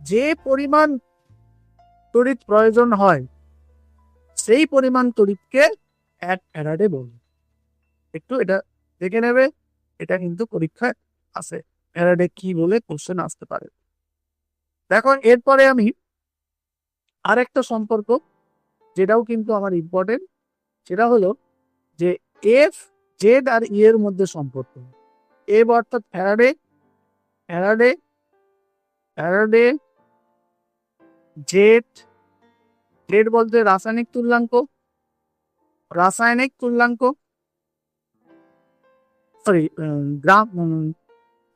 যে পরিমাণ তড়িৎ প্রয়োজন হয় সেই পরিমাণ তড়িৎকে 1 ফ্যারাডে বলে। একটু এটা দেখে নেবে, এটা কিন্তু পরীক্ষায় আসে, ফ্যারাডে কি বলে কোশ্চেন আসতে পারে। দেখো এরপরে আমি আরেকটা সম্পর্ক, যেটাও কিন্তু আমার ইম্পর্টেন্ট, সেটা হলো যে এফ, জেড আর ই এর মধ্যে সম্পর্ক। এফ অর্থাৎ Faraday, Faraday, Faraday, Z, Z বলতে রাসায়নিক তুল্যাঙ্ক, রাসায়নিক তুল্যাঙ্ক, সরি গ্রাম,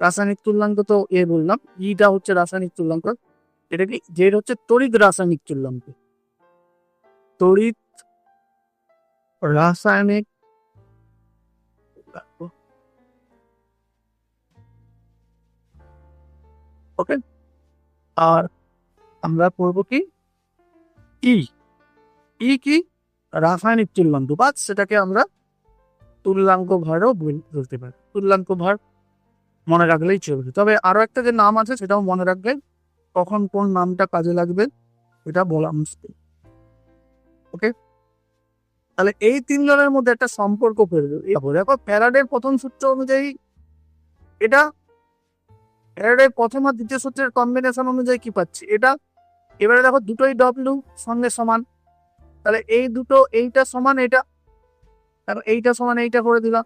রাসায়নিক তুল্যাঙ্ক তো এ বললাম, ইটা হচ্ছে রাসায়নিক তুল্যাঙ্ক, এটা কি জেড হচ্ছে তড়িৎ রাসায়নিক তুল্যাঙ্ক, তড়িৎ রাসায়নিক। ওকে, আর আমরা পড়বো কি ই, ই কি রাসায়নিক তুল্যাঙ্ক, বা সেটাকে আমরা তুল্যাঙ্ক ভারও বলতে পারি, তুল্যাঙ্ক ভার মনে রাখলেই চলবে। তবে আরো একটা যে নাম আছে সেটাও মনে রাখবেন, কখন কোন নামটা কাজে লাগবে এটা বলা মুশকিল। ওকে, তাহলে এই 3 জনের মধ্যে একটা সম্পর্ক পেয়ে যাবে। দেখো ফ্যারাডের প্রথম সূত্র অনুযায়ী এটা, ফ্যারাডের প্রথম আর দ্বিতীয় সূত্রের কম্বিনেশন অনুযায়ী কি পাচ্ছি এটা, এবারে দেখো দুটোই ডব্লিউ সঙ্গে সমান, তাহলে এই দুটো, এইটা সমান এটা, দেখো এইটা সমান এইটা করে দিলাম।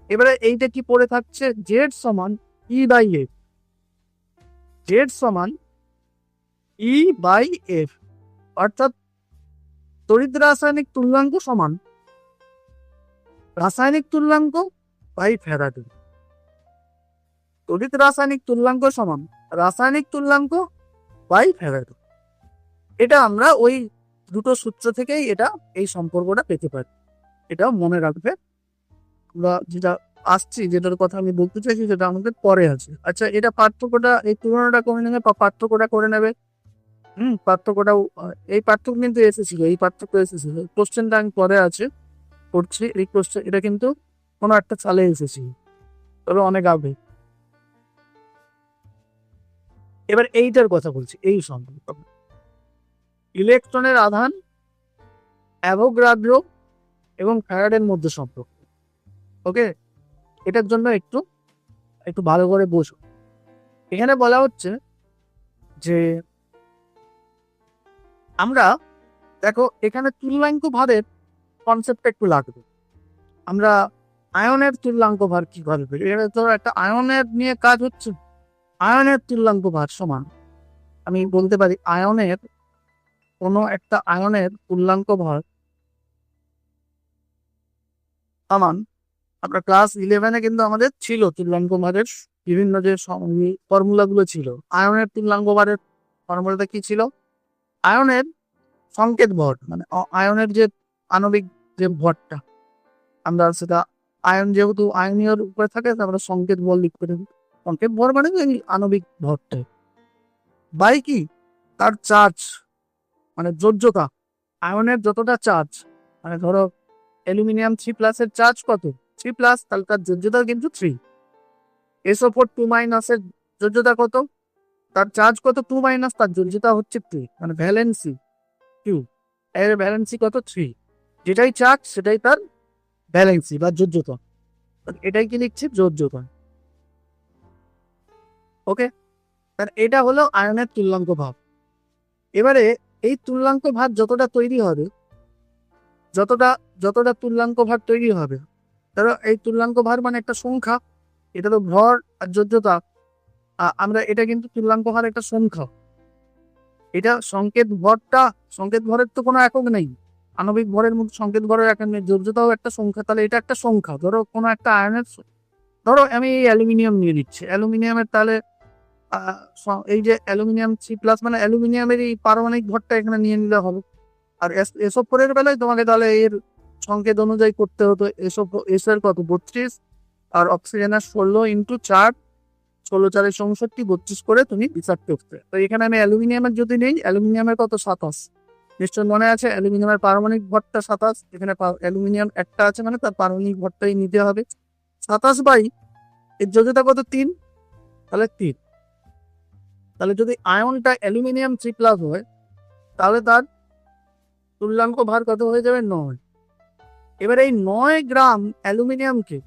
এবারে এইটা কি পড়ে থাকছে, জেড সমান ই বাই এফ, জেড সমান ই বাই এফ, অর্থাৎ তড়িৎ রাসায়নিক তুল্যাঙ্ক সমান রাসায়নিক তুল্যাঙ্ক বাই ফ্যারাডে, তড়িৎ রাসায়নিক তুল্যাঙ্ক সমান রাসায়নিক তুল্যাঙ্ক বাই ফ্যারাডে। এটা আমরা ওই দুটো সূত্র থেকেই এটা এই সম্পর্কটা পেতে পারি, এটাও মনে রাখবে। আমরা যেটা আসছি, যেটার কথা আমি বলতে চাইছি সেটা আমাদের পরে আছে। আচ্ছা, এটা পার্থক্যটা, এই তুলনাটা করে নেবে বা পার্থক্যটা করে নেবে। পার্থক্যটাও, এই পার্থক্য কিন্তু এসেছিল, এই পার্থক্য এসেছিল, কোশ্চেনটা আমি পরে আছে করছি, এই কোশ্চেন এটা কিন্তু কোনো একটা সালে এসেছিল, তবে অনেক আগে। এবার এইটার কথা বলছি, এই সম্পর্ক ইলেকট্রনের আধান, অ্যাভোগাড্রো এবং ফ্যারাডের মধ্যে সম্পর্ক। ওকে, এটার জন্য একটু একটু ভালো করে বোঝো। এখানে বলা হচ্ছে যে আমরা, দেখো এখানে তুল্যাঙ্ক ভারের কনসেপ্টটা একটু লাগবে। আমরা আয়নের তুল্যাঙ্ক ভার কি ভাবে, এখানে তো একটা আয়নের নিয়ে কাজ হচ্ছে, আয়নের তুল্যাঙ্ক ভার সমান, আমি বলতে পারি আয়নের, কোনো একটা আয়নের তুল্যাঙ্ক ভার সমান, আমরা ক্লাস 11-এ কিন্তু আমাদের ছিল তুল্যাঙ্ক ভারের বিভিন্ন যে ফর্মুলা গুলো ছিল। আয়নের তুল্যাঙ্ক ভারের ফর্মুলাটা কি ছিল, আয়নের সংকেত ভর, মানে আয়নের যে আণবিক যে ভরটা, আমরা সেটা আয়ন যেহেতু আয়নীয়র উপরে থাকে, আমরা সংকেত ভর লিখতে পারি। সংকেত ভর মানে এই আণবিক ভরটা বাই কি তার চার্জ, মানে যোজ্যতা, আয়নের যতটা চার্জ, মানে ধরো অ্যালুমিনিয়াম 3+ এর চার্জ কত 3+, তাহলে তার যোজ্যতা কিন্তু 3। SO4 2- এর যোজ্যতা কত, তার চার্জ কত 2-, তার যোজ্যতা হচ্ছে 3, মানে ভ্যালেন্সি কিউ, এর ভ্যালেন্সি কত 3, যেটাই চার্জ সেটাই তার ভ্যালেন্সি বা যোজ্যতা, এটাই কি লিখছি যোজ্যতা। ওকে, আর এটা হলো আয়নের তুল্যাঙ্ক ভার। এবারে এই তুল্যাঙ্ক ভার যতটা তৈরি হবে, যতটা যতটা তুল্যাঙ্ক ভার তৈরি হবে, ধরো এই তুল্যাঙ্ক ভার মানে একটা সংখ্যা, এটা তো ভর আর যোজ্যতা। আমরা এটা কিন্তু তুল্যাঙ্ক ভার একটা সংখ্যা, এটা সংকেত ভরের তো কোনো একক নেই, আণবিক ভরের মধ্যে সংকেত ভরের একক নেই, যোজ্যতাও একটা সংখ্যা, তাহলে এটা একটা সংখ্যা। ধরো কোনো একটা আয়নের, ধরো আমি এই অ্যালুমিনিয়াম নিয়ে নিচ্ছি, অ্যালুমিনিয়ামের তাহলে এই যে অ্যালুমিনিয়াম 3+ মানে অ্যালুমিনিয়ামের এই পারমাণবিক ভরটা এখানে নিয়ে নিলে হবে। আর SO4 এর বেলায় তোমাকে তাহলে এর সংকেত অনুযায়ী করতে হতো। এস এর কত 32, আর অক্সিজেনের 16 × 4, 16×4 = 64, 32 করে তুমি বিচার করতে। তো এখানে আমি অ্যালুমিনিয়ামের যদি নেই, অ্যালুমিনিয়ামের কত 27, নিশ্চয় মনে আছে অ্যালুমিনিয়ামের পারমাণবিক ভরটা 27, এখানে অ্যালুমিনিয়াম একটা আছে মানে তার পারমাণবিক ভরটাই নিতে হবে 27 এর যোগ্যতা কত 3, তাহলে 3। তাহলে যদি আয়নটা অ্যালুমিনিয়াম 3+ হয়, তাহলে তার তুল্যাঙ্ক ভার কত হয়ে যাবে 9। এবার এই 9 গ্রাম অ্যালুমিনিয়ামকে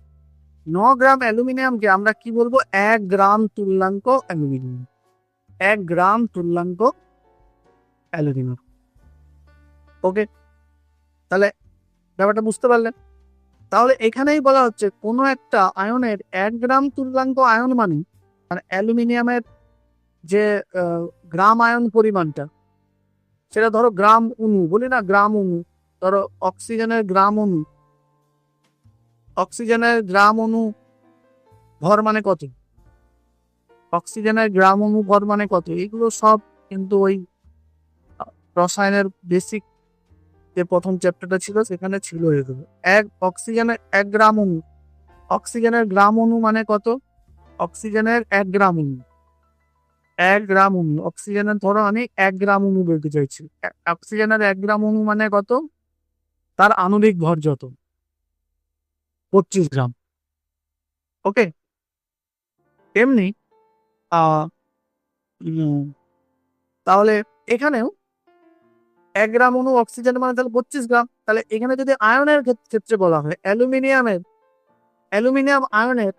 9 গ্রাম অ্যালুমিনিয়ামকে আমরা কি বলবো, 1 গ্রাম তুল্যাঙ্ক অ্যালুমিনিয়াম, 1 গ্রাম তুল্যাঙ্ক অ্যালুমিনিয়াম। ওকে, তাহলে ব্যাপারটা বুঝতে পারলেন? তাহলে এখানেই বলা হচ্ছে কোনো একটা আয়নের 1 গ্রাম তুল্যাঙ্ক আয়ন মানে অ্যালুমিনিয়ামের যে গ্রাম আয়ন পরিমাণটা, সেটা ধরো গ্রাম অণু, বলি না গ্রাম অণু, ধরো অক্সিজেনের গ্রাম অণু, অক্সিজেনের গ্রাম অণু ভর মানে কত, অক্সিজেনের গ্রাম অণু ভর মানে কত, এগুলো সব কিন্তু ওই রসায়নের বেসিক যে প্রথম চ্যাপ্টারটা ছিল সেখানে ছিল এগুলো। অক্সিজেনের 1 গ্রাম অণু, অক্সিজেনের গ্রাম অণু মানে কত, অক্সিজেনের 1 গ্রাম অণু, 1 গ্রাম অণু অক্সিজেনের, ধরো আমি 1 গ্রাম অণু বলতে চাইছি, অক্সিজেনের 1 গ্রাম অণু মানে কত, তার আণবিক ভর যত 25 গ্রাম। ওকে, এমনি তাহলে এখানেও 1 গ্রাম অণু অক্সিজেন মানে তাহলে 25 গ্রাম। তাহলে এখানে যদি আয়নের ক্ষেত্রে বলা হয় অ্যালুমিনিয়াম আয়নের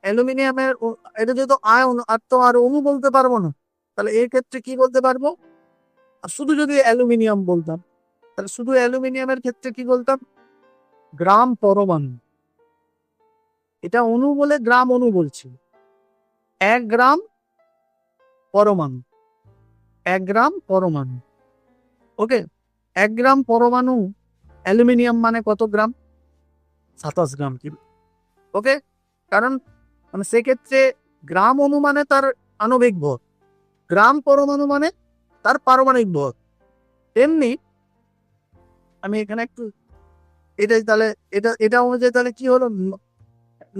অ্যালুমিনিয়ামের এটা যেহেতু আয়ন, আর তো আর অণু বলতে পারবো না, তাহলে এর ক্ষেত্রে কি বলতে পারবো, আর শুধু যদি অ্যালুমিনিয়াম বলতাম, তাহলে শুধু অ্যালুমিনিয়ামের ক্ষেত্রে কি বলতাম, গ্রাম পরমাণু। এটা অণু বলে গ্রাম অণু বলছি, 1 গ্রাম পরমাণু, 1 গ্রাম পরমাণু। ওকে, 1 গ্রাম পরমাণু অ্যালুমিনিয়াম মানে কত গ্রাম, 27 গ্রাম। কি ওকে, কারণ মানে সেক্ষেত্রে গ্রাম অণু মানে তার আণবিক ভর, গ্রাম পরমাণু মানে তার পারমাণবিক ভর। তেমনি আমি এখানে একটু এটাই তাহলে এটা অনুযায়ী তাহলে কি হলো,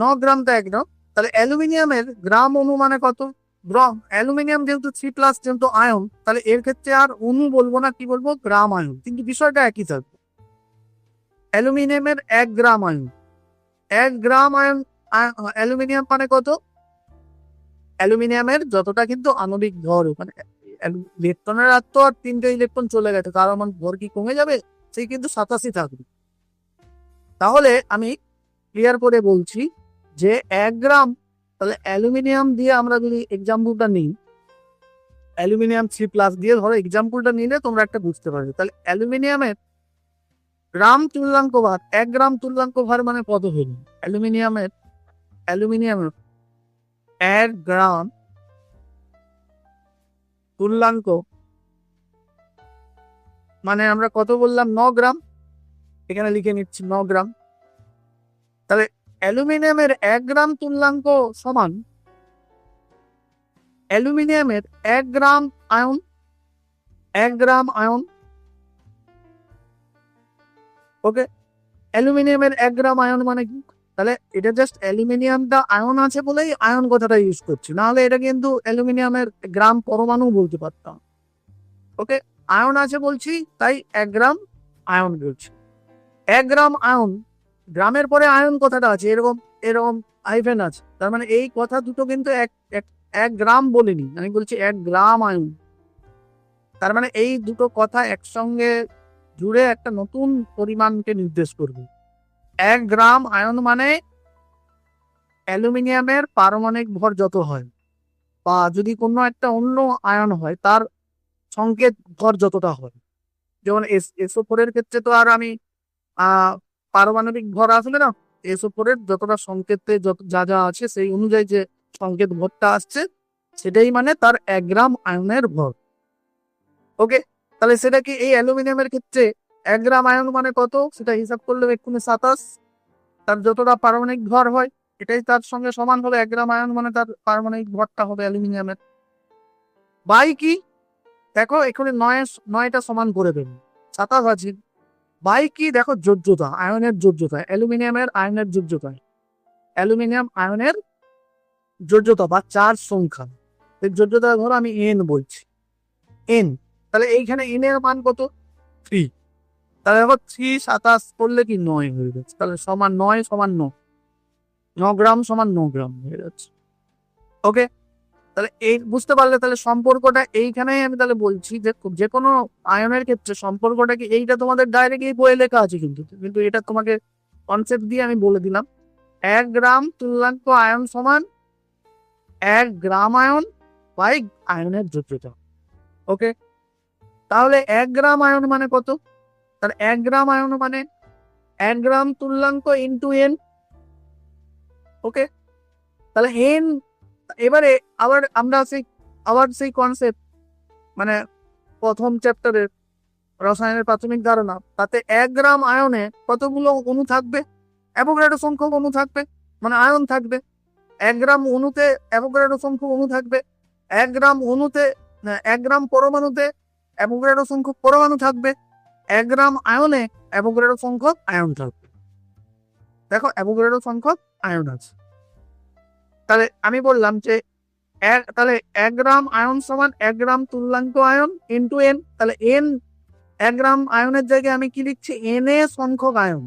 9 গ্রামটা 1 গ্রাম। তাহলে অ্যালুমিনিয়ামের গ্রাম অণু মানে কত, গ্রাম, অ্যালুমিনিয়াম যেহেতু 3+, যেহেতু আয়ন, তাহলে এর ক্ষেত্রে আর অণু বলবো না, কি বলবো, গ্রাম আয়ন, কিন্তু বিষয়টা একই থাকবে। অ্যালুমিনিয়ামের 1 গ্রাম আয়ন, 1 গ্রাম আয়ন অ্যালুমিনিয়াম মানে কত, অ্যালুমিনিয়ামের যতটা কিন্তু আণবিক ভর, মানে ইলেকট্রনের আর তো আর 3টে ইলেকট্রন চলে গেছে, তার আমার ভর কি কমে যাবে, সেই কিন্তু 87 থাকবে। তাহলে আমি ক্লিয়ার করে বলছি যে 1 গ্রাম, তাহলে অ্যালুমিনিয়াম দিয়ে আমরা যদি এক্সাম্পলটা নিই, অ্যালুমিনিয়াম 3+ দিয়ে ধরো এক্সাম্পলটা নিলে তোমরা একটা বুঝতে পারবে। তাহলে অ্যালুমিনিয়ামের গ্রাম তুল্যাঙ্ক ভার, 1 গ্রাম তুল্যাঙ্ক ভার মানে কত হলো, অ্যালুমিনিয়ামের 1 গ্রাম তুল্যাঙ্ক মানে আমরা কত বললাম, 9 গ্রাম, এখানে লিখে নিচ্ছি 9 গ্রাম। তাহলে অ্যালুমিনিয়ামের 1 গ্রাম তুল্যাঙ্ক সমান অ্যালুমিনিয়ামের 1 গ্রাম আয়ন, 1 গ্রাম আয়ন। ওকে, অ্যালুমিনিয়ামের 1 গ্রাম আয়ন মানে কি, তাহলে এটা জাস্ট অ্যালুমিনিয়ামটা আয়ন আছে বলেই আয়ন কথাটা ইউজ করছি, না হলে এটা কিন্তু অ্যালুমিনিয়ামের গ্রাম পরমাণু বলতে পারতাম। ওকে, আয়ন আছে বলছি তাই 1 গ্রাম আয়ন বলছি। 1 গ্রাম আয়ন, গ্রামের পরে আয়ন কথাটা আছে, এরকম এরকম হাইফেন আছে, তার মানে এই কথা দুটো কিন্তু এক গ্রাম বলিনি, আমি বলছি 1 গ্রাম আয়ন। তার মানে এই দুটো কথা একসঙ্গে জুড়ে একটা নতুন পরিমাণকে নির্দেশ করবে। 1 গ্রাম আয়ন মানে অ্যালুমিনিয়ামের পারমাণবিক ভর যত হয়, বা যদি কোনো একটা অন্য আয়ন হয় তার সংকেত ভর যতটা হয়, যেমন SO4 এর ক্ষেত্রে তো আর আমি পারমাণবিক ভর আসবে না, SO4 এর যতটা সংকেতে যত যা যা আছে সেই অনুযায়ী যে সংকেত ভরটা আসছে সেটাই মানে তার 1 গ্রাম আয়নের ভর। ওকে, তাহলে সেটা কি এই অ্যালুমিনিয়ামের ক্ষেত্রে 1 গ্রাম আয়ন মানে কত সেটা হিসাব করলে এক্ষুনি 27, তার যতটা পারমাণবিক ভর হয় এটাই তার সঙ্গে সমান হবে 1 গ্রাম আয়ন মানে তার পারমাণবিক ভরটা হবে অ্যালুমিনিয়ামের। বাই কি দেখো এখানে 9টা সমান করে দেবে 27 আছে। বাই কি দেখো যোজ্যতা, আয়নের যোজ্যতা, অ্যালুমিনিয়ামের আয়নের যোজ্যতা, অ্যালুমিনিয়াম আয়নের যোজ্যতা বা চার্জ সংখ্যা, এর যোজ্যতা ধরো আমি এন বলছি, এন, তাহলে এইখানে এন এর মান কত 3, তাহলে দেখো 3 27 করলে কি 9 হয়ে যাচ্ছে, তাহলে সমান 9 সমান 9 গ্রাম সমান 9 গ্রাম হয়ে যাচ্ছে। ওকে, তাহলে এই বুঝতে পারলে তাহলে সম্পর্কটা এইখানেই আমি তাহলে বলছি যে যে কোনো আয়নের ক্ষেত্রে সম্পর্কটা কি এইটা তোমাদের ডাইরেক্ট এই বইয়ে লেখা আছে, কিন্তু কিন্তু এটা তোমাকে কনসেপ্ট দিয়ে আমি বলে দিলাম। 1 গ্রাম তুল্যাঙ্ক আয়ন সমান 1 গ্রাম আয়ন বাই আয়নের যোজ্যতা। ওকে, তাহলে 1 গ্রাম আয়ন মানে কত, তাহলে 1 গ্রাম আয়ন মানে 1 গ্রাম তুল্যাঙ্ক ইন্টু এন। ওকে, তাহলে এন, এবারে আবার সেই কনসেপ্ট মানে প্রথম চ্যাপ্টারের রসায়নের প্রাথমিক ধারণা, তাতে 1 গ্রাম আয়নে কতগুলো অণু থাকবে, অ্যাভোগাড্রো সংখ্যক অণু থাকবে, মানে আয়ন থাকবে। 1 গ্রাম অণুতে অ্যাভোগাড্রো সংখ্যক অণু থাকবে, 1 গ্রাম অণুতে 1 গ্রাম পরমাণুতে অ্যাভোগাড্রো সংখ্যক পরমাণু থাকবে, 1 গ্রাম আয়নে অ্যাভোগাড্রো সংখ্যক আয়ন থাকবে। দেখো অ্যাভোগাড্রো সংখ্যক আয়ন আছে, তাহলে আমি বললাম যে তাহলে 1 গ্রাম আয়ন সমান 1 গ্রাম তুল্যাঙ্ক আয়ন ইন্টু এন, তাহলে এন 1 গ্রাম আয়নের জায়গায় আমি কি লিখছি এন এ সংখ্যক আয়ন,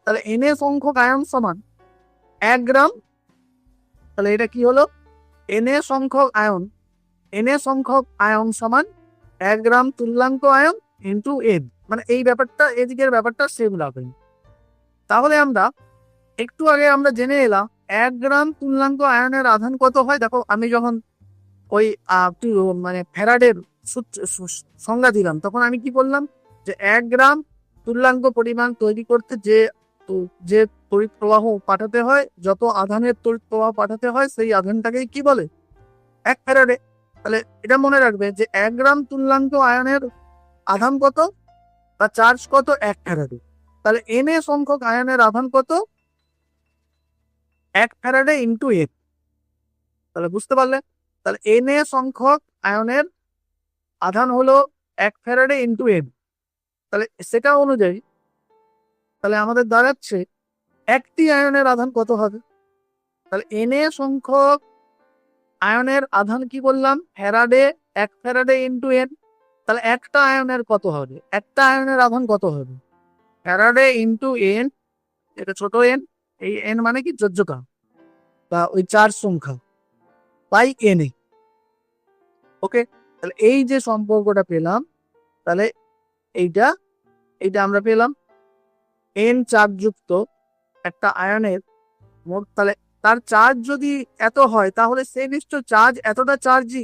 তাহলে এন এ সংখ্যক আয়ন সমান 1 গ্রাম, তাহলে এটা কি হলো এন এ সংখ্যক আয়ন, এন এ সংখ্যক আয়ন সমান 1 গ্রাম তুল্যাঙ্ক আয়ন ইন্টু এন, মানে এই ব্যাপারটা এদিকের ব্যাপারটা সেম রাখবেন। তাহলে আমরা একটু আগে আমরা জেনে এলাম 1 গ্রাম তুল্যাঙ্ক আয়নের আধান কত হয়। দেখো আমি যখন ওই মানে ফ্যারাডের সংজ্ঞা দিলাম তখন আমি কি বললাম যে 1 গ্রাম তুল্যাঙ্ক পরিমাণ তৈরি করতে যে তড়িৎ প্রবাহ পাঠাতে হয়, যত আধানের তড়িৎ প্রবাহ পাঠাতে হয় সেই আধানটাকেই কি বলে 1 ফ্যারাডে। তাহলে এটা মনে রাখবে যে 1 গ্রাম তুল্যাঙ্ক আয়নের আধান কত বা চার্জ কত 1 ফ্যারাডে, তাহলে এন এ সংখ্যক আয়নের আধান কত 1 ফ্যারাডে ইন্টু এন, তাহলে বুঝতে পারলে, তাহলে এন এ সংখ্যক আয়নের আধান হলো 1 ফ্যারাডে ইন্টু এন, তাহলে সেটা অনুযায়ী তাহলে আমাদের দাঁড়াচ্ছে একটি আয়নের আধান কত হবে, তাহলে এন এ সংখ্যক আয়নের আধান কি বললাম ফ্যারাডে, 1 ফ্যারাডে ইন্টু এন, তাহলে একটা আয়নের কত হবে, একটা আয়নের আধান কত হবে ফ্যারাডে ইন্টু এন, এটা ছোট এন, এই এন মানে কি যোজ্যতা বা ওই চার্জ সংখ্যা বাই এন এ। ওকে, তাহলে এই যে সম্পর্কটা পেলাম, তাহলে এইটা এইটা আমরা পেলাম এন চার্জযুক্ত একটা আয়নের মোট, তাহলে তার চার্জ যদি এত হয় তাহলে সে নিশ্চয় চার্জ এতটা চার্জই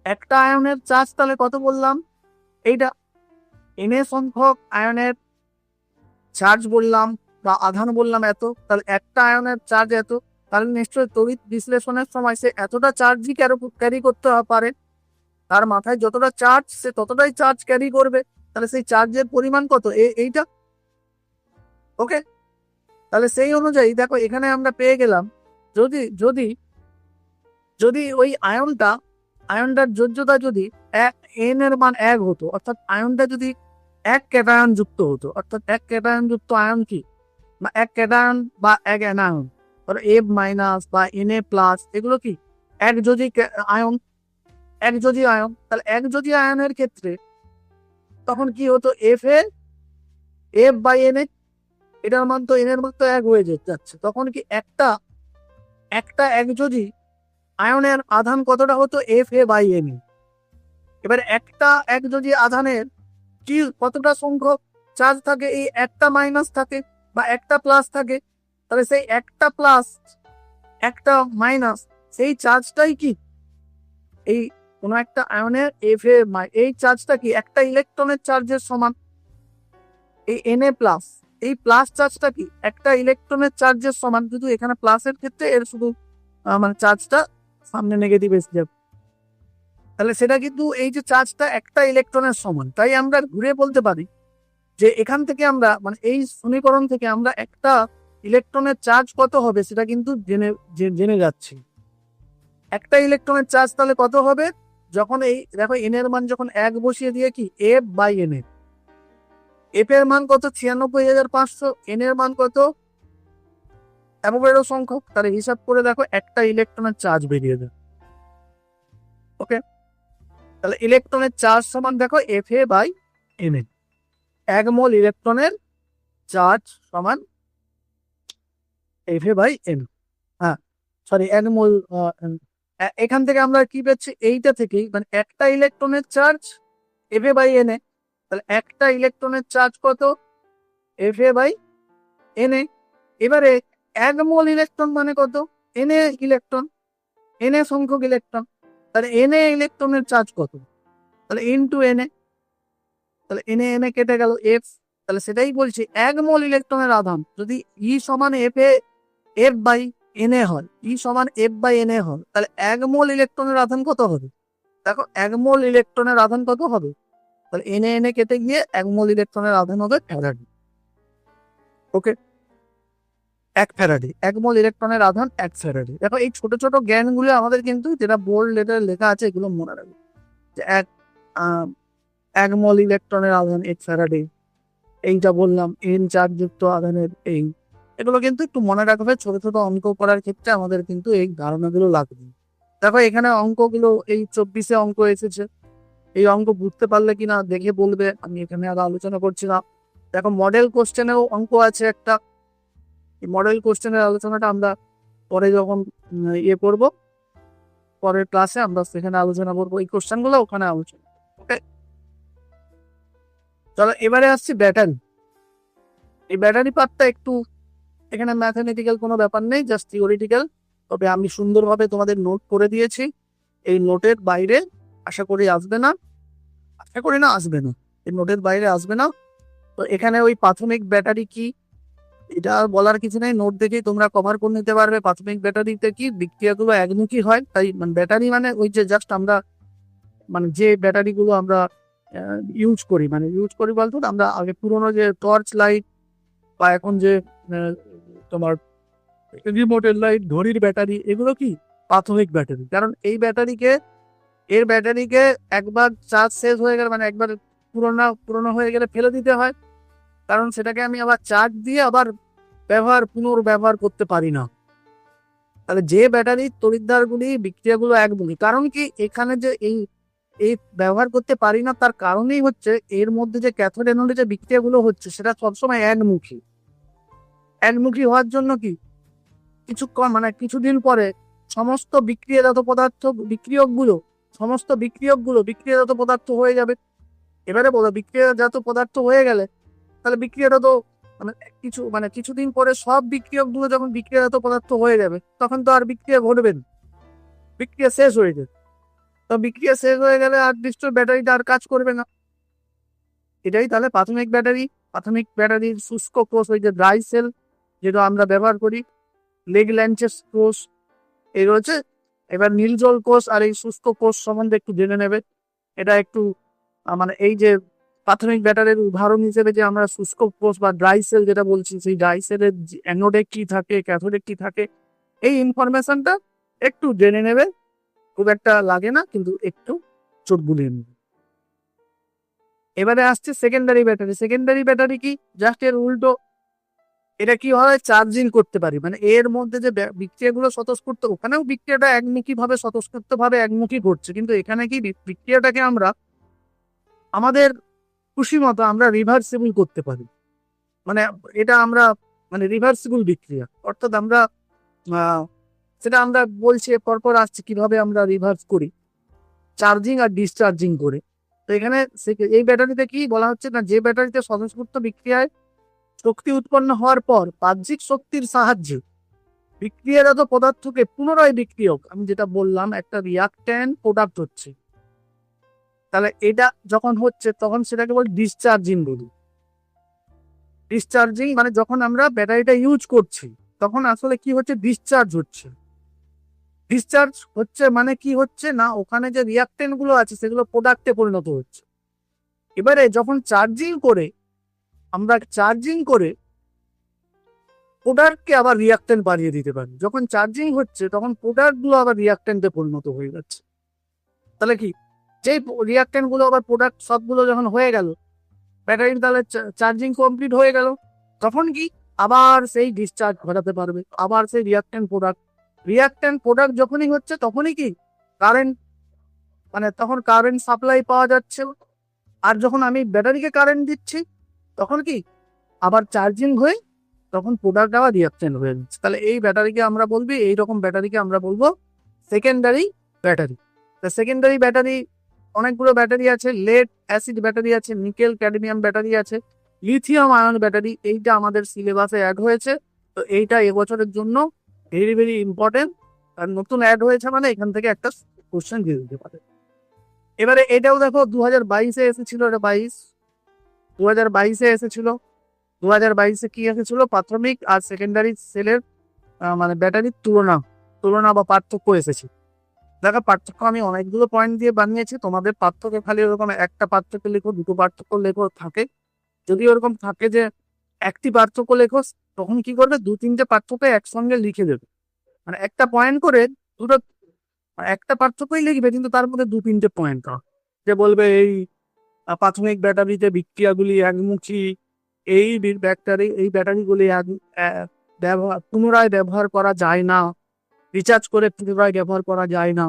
একটা আয়নের চার্জ তাহলে কত বললাম এইটা এন এ সংখ্যক আয়নের চার্জ বললাম বা আধান বললাম এত, তাহলে একটা আয়নের চার্জ এত, তাহলে নিশ্চয়ই তড়িৎ বিশ্লেষণের সময় সে এতটা চার্জই ক্যারি করতে পারে, তার মাথায় যতটা চার্জ সে ততটাই চার্জ ক্যারি করবে, তাহলে সেই চার্জের পরিমাণ কত এইটা। ওকে, তাহলে সেই অনুযায়ী দেখো এখানে আমরা পেয়ে গেলাম যদি যদি যদি ওই আয়নটার যোজ্যতা যদি এন এর মান 1 হতো, অর্থাৎ আয়নটা যদি 1 ক্যাটায়ন যুক্ত হতো, অর্থাৎ 1 ক্যাটায়ন যুক্ত আয়ন কি বা 1 ক্যাটায়ন বা 1 অ্যানায়ন, ধরো এফ মাইনাস বা এন এ প্লাস, এগুলো কি একযোজী আয়ন, একযোজী আয়ন, তাহলে একযোজী আয়নের ক্ষেত্রে তখন কি হতো এফ বাই এন এ, এটার মান তো এন এর মান তো 1 হয়ে যাচ্ছে, তখন কি একটা একযোজী আয়নের আধান কতটা হতো F A by N A. এবার একটা একযোজী আধানের কি কতটা সংখ্যক চার্জ থাকে, এই একটা মাইনাস থাকে বা একটা প্লাস থাকে, তাহলে সেই একটা প্লাস একটা মাইনাস সেই চার্জটাই কি এই কোনো একটা আয়নের এই চার্জটা কি একটা ইলেকট্রনের চার্জের সমান। এই Na প্লাস, এই প্লাস চার্জটা কি একটা ইলেকট্রনের চার্জের সমান, কিন্তু এখানে প্লাসের ক্ষেত্রে এর শুধু মানে চার্জটা সামনে নেগেটিভ এসে যাবে। তাহলে সেটা কিন্তু এই যে চার্জটা একটা ইলেকট্রনের সমান, তাই আমরা ঘুরে বলতে পারি যে এখান থেকে আমরা মানে এই সমীকরণ থেকে আমরা একটা ইলেকট্রনের চার্জ কত হবে সেটা কিন্তু জেনে যাচ্ছি। একটা ইলেকট্রনের চার্জ তাহলে কত হবে, যখন এই দেখো এন এর মান যখন 1 বসিয়ে দিয়ে কি এফ বাই এন এফ এর মান কত 96,500, এন এর মান কত অ্যাভোগাড্রো সংখ্যক, তাহলে হিসাব করে দেখো একটা ইলেকট্রনের চার্জ বেরিয়ে যাবে। ওকে, তাহলে ইলেকট্রনের চার্জ সমান দেখো F A by N A, 1 mole ইলেকট্রনের চার্জ সমান এফ এ বাই এন। হ্যাঁ সরি 1 মোল। এখান থেকে আমরা কি পাচ্ছি, এইটা থেকেই মানে একটা ইলেকট্রনের charge F A by N A, তাহলে একটা ইলেকট্রনের চার্জ কত F A by N A. এবারে 1 মোল ইলেকট্রন মানে কত N A electron, N A সংখ্যক ইলেকট্রন, তাহলে এন এ ইলেকট্রনের চার্জ কত, তাহলে ইনটু এন এ, তাহলে এন এ কেটে গেল এফ, তাহলে সেটাই বলছি 1 মোল ইলেকট্রনের আধান যদি ই সমান এফ বাই এন এ হয়, ই সমান এফ বাই এন এ হয়, তাহলে 1 মোল ইলেকট্রনের আধান কত হবে, দেখো 1 মোল ইলেকট্রনের আধান কত হবে, তাহলে এন এ কেটে গিয়ে 1 মোল ইলেকট্রনের আধান হবে ফ্যারাডে। ওকে, 1 ফ্যারাডে, 1 মোল ইলেকট্রনের আধান 1 ফ্যারাডে। দেখো এই ছোট ছোট জ্ঞানগুলো আমাদের কিন্তু যেটা বোল্ড লেটারে লেখা আছে এগুলো মনে রাখবে, যে 1 মোল ইলেকট্রনের আধান 1 ফ্যারাডে, এইটা বললাম এন চার্জযুক্ত আধানের এই, এগুলো কিন্তু একটু মনে রাখবে, ছোট ছোট অঙ্ক করার ক্ষেত্রে আমাদের কিন্তু এই ধারণাগুলো লাগবে। দেখো এখানে অঙ্কগুলো এই 24-এ অঙ্ক এসেছে, এই অঙ্ক বুঝতে পারলে কিনা দেখে বলবে, আমি এখানে আর আলোচনা করছি না। দেখো মডেল কোশ্চেনেও অঙ্ক আছে একটা, এই মডেল কোশ্চেনের আলোচনাটা আমরা পরে যখন করবো, পরের ক্লাসে আমরা সেখানে আলোচনা করবো এই কোশ্চেনগুলো, ওখানে আলোচনা। ওকে, চলো এবারে আসছি ব্যাটারি। এই ব্যাটারি পার্টটা একটু, এখানে ম্যাথমেটিক্যাল কোনো ব্যাপার নেই, জাস্ট থিওরিটিক্যাল, তবে আমি সুন্দরভাবে তোমাদের নোট করে দিয়েছি, এই নোটের বাইরে আশা করি আসবে না, আশা করি না আসবে না, এই নোটের বাইরে আসবে না। তো এখানে ওই প্রাথমিক ব্যাটারি কি এটা বলার কিছু নেই, নোট দেখেই তোমরা কভার করে নিতে পারবে। প্রাথমিক ব্যাটারিতে কি বিক্রিয়াগুলো একমুখী হয়, তাই মানে ব্যাটারি মানে ওই যে জাস্ট আমরা মানে যে ব্যাটারিগুলো আমরা ইউজ করি, মানে ইউজ করি বলতো আমরা আগে পুরোনো যে টর্চ লাইট বা এখন যে তোমার রিমোটের লাইট, ঘড়ির ব্যাটারি, এগুলো কি প্রাথমিক ব্যাটারি। কারণ এই ব্যাটারিকে একবার চার্জ শেষ হয়ে গেলে মানে একবার পুরোনো হয়ে গেলে ফেলে দিতে হয়, কারণ সেটাকে আমি আবার চার্জ দিয়ে আবার পুনর্ব্যবহার করতে পারি না। তাহলে যে ব্যাটারির তড়িৎদ্বারগুলি বিক্রিয়াগুলো একমুখী, কারণ কি এখানে যে এই ব্যবহার করতে পারি না তার কারণেই হচ্ছে এর মধ্যে যে ক্যাথোড অ্যানোডে যে বিক্রিয়াগুলো হচ্ছে সেটা সবসময় একমুখী হওয়ার জন্য কি মানে কিছুদিন পরে সমস্ত বিক্রিয়াজাত বিক্রিয়াজাত পদার্থ হয়ে যাবে। এবারে বলো বিক্রিয়াজাত পদার্থ হয়ে গেলে তাহলে বিক্রিয়াটা তো কিছুদিন পরে সব বিক্রিয়কগুলো যখন বিক্রিয়াজাত পদার্থ হয়ে যাবে তখন তো আর বিক্রিয়া ঘটবে না, বিক্রিয়া শেষ হয়ে যাবে। তো বিক্রিয়া শেষ হয়ে গেলে আর নিশ্চয় ব্যাটারিটা আর কাজ করবে না। এটাই তাহলে প্রাথমিক ব্যাটারির শুষ্ক কোষ, ওই যে ড্রাই সেল যেটা আমরা ব্যবহার করি, লেগল্যান্সের কোষ এই রয়েছে। এবার নীলজল কোষ আর এই শুষ্ক কোষ সম্বন্ধে একটু জেনে নেবে। এটা একটু মানে এই যে প্রাথমিক ব্যাটারির উদাহরণ হিসেবে যে আমরা শুষ্ক কোষ বা ড্রাই সেল যেটা বলছি, সেই ড্রাই সেলের অ্যানোডে কি থাকে, ক্যাথোডে কি থাকে, এই ইনফরমেশনটা একটু জেনে নেবে, খুব একটা লাগে না, কিন্তু একটু চোখ বুলিয়ে নেবে। এবারে আসছে সেকেন্ডারি ব্যাটারি কি জাস্ট এর উল্টো, এটা কি হয় চার্জিং করতে পারি, মানে এর মধ্যে যে বিক্রিয়াগুলো স্বতঃস্ফূর্ত, ওখানেও বিক্রিয়াটা একমুখী ভাবে স্বতঃস্ফূর্ত ভাবে একমুখী ঘটছে, কিন্তু এখানে কি বিক্রিয়াটাকে আমরা আমাদের খুশি মতো আমরা রিভার্সিবল করতে পারি। মানে এটা আমরা মানে রিভার্সিবল বিক্রিয়া, অর্থাৎ আমরা সেটা আমরা বলছি পরপর আসছে কিভাবে আমরা রিভার্স করি, চার্জিং আর ডিসচার্জিং করে। তো এখানে এই ব্যাটারিতে কি বলা হচ্ছে না, যে ব্যাটারিতে স্বতঃস্ফূর্ত বিক্রিয়ায় শক্তি উৎপন্ন হওয়ার পর বাহ্যিক শক্তির সাহায্যে বিক্রিয়াজাত পদার্থকে পুনরায় বিক্রিয়ক, আমি যেটা বললাম একটা রিয়াক্ট্যান্ট প্রোডাক্ট হচ্ছে, তাহলে এটা যখন হচ্ছে তখন সেটাকে বল ডিসচার্জিং বলি। ডিসচার্জিং মানে যখন আমরা ব্যাটারিটা ইউজ করছি তখন আসলে কি হচ্ছে, ডিসচার্জ হচ্ছে। ডিসচার্জ হচ্ছে মানে কি হচ্ছে না, ওখানে যে রিয়াক্ট্যান্ট গুলো আছে সেগুলো প্রোডাক্টে পরিণত হচ্ছে। এবারে যখন আমরা চার্জিং করে প্রোডাক্টকে আবার রিয়াক্ট্যান্ট বাড়িয়ে দিতে পারি। যখন চার্জিং হচ্ছে তখন প্রোডাক্ট গুলো আবার রিয়াক্ট্যান্টে পরিণত হয়ে যাচ্ছে। তাহলে কি, যেই রিয়াক্ট্যান্ট গুলো আবার প্রোডাক্ট সবগুলো যখন হয়ে গেল, ব্যাটারির তাহলে চার্জিং কমপ্লিট হয়ে গেল, তখন কি আবার সেই ডিসচার্জ ঘটাতে পারবে, আবার সেই রিয়াক্ট্যান্ট প্রোডাক্ট যখনই হচ্ছে তখনই কি কারেন্ট, মানে তখন কারেন্ট সাপ্লাই পাওয়া যাচ্ছে। আর যখন আমি ব্যাটারিকে কারেন্ট দিচ্ছি তখন কি আবার চার্জিং হয়ে তখন প্রোডাক্ট আবার রিয়াক্ট্যান্ট হয়ে যাচ্ছে। তাহলে এইরকম ব্যাটারিকে আমরা বলবো সেকেন্ডারি ব্যাটারি। সেকেন্ডারি ব্যাটারি অনেকগুলো ব্যাটারি আছে, লেড অ্যাসিড ব্যাটারি আছে, নিকেল ক্যাডমিয়াম ব্যাটারি আছে, লিথিয়াম আয়ন ব্যাটারি। এইটা আমাদের সিলেবাসে অ্যাড হয়েছে, তো এইটা এবছরের জন্য ভেরি ভেরি ইম্পর্টেন্ট। আর নতুন অ্যাড হয়েছে মানে এখান থেকে একটা কোশ্চেন দিয়ে দিতে পারে। এবারে এটাও দেখো 2022-এ এসেছিল, এটা 2022-এ এসেছিল। 2022-এ কি এসেছিল, প্রাথমিক আর সেকেন্ডারি সেলের মানে ব্যাটারির তুলনা বা পার্থক্য এসেছে। দেখো পার্থক্য আমি অনেকগুলো পয়েন্ট দিয়ে বানিয়েছি, তোমাদের পার্থক্য খালি ওরকম একটা পার্থক্য লেখো, দুটো পার্থক্য লেখো থাকে। যদি ওরকম থাকে যে একটি পার্থক্য লেখো, তখন কি করবে, 2-3টে পার্থক্য একসঙ্গে লিখে দেবে। মানে একটা পয়েন্ট করে দুটো, একটা পার্থক্যই লিখবে কিন্তু তার মধ্যে 2-3টে পয়েন্ট যে বলবে এই প্রাথমিক ব্যাটারিতে বিক্রিয়াগুলি একমুখী, এই ব্যাটারিগুলি পুনরায় ব্যবহার করা যায় না, রিচার্জ করে পুনরায় ব্যবহার করা যায় না।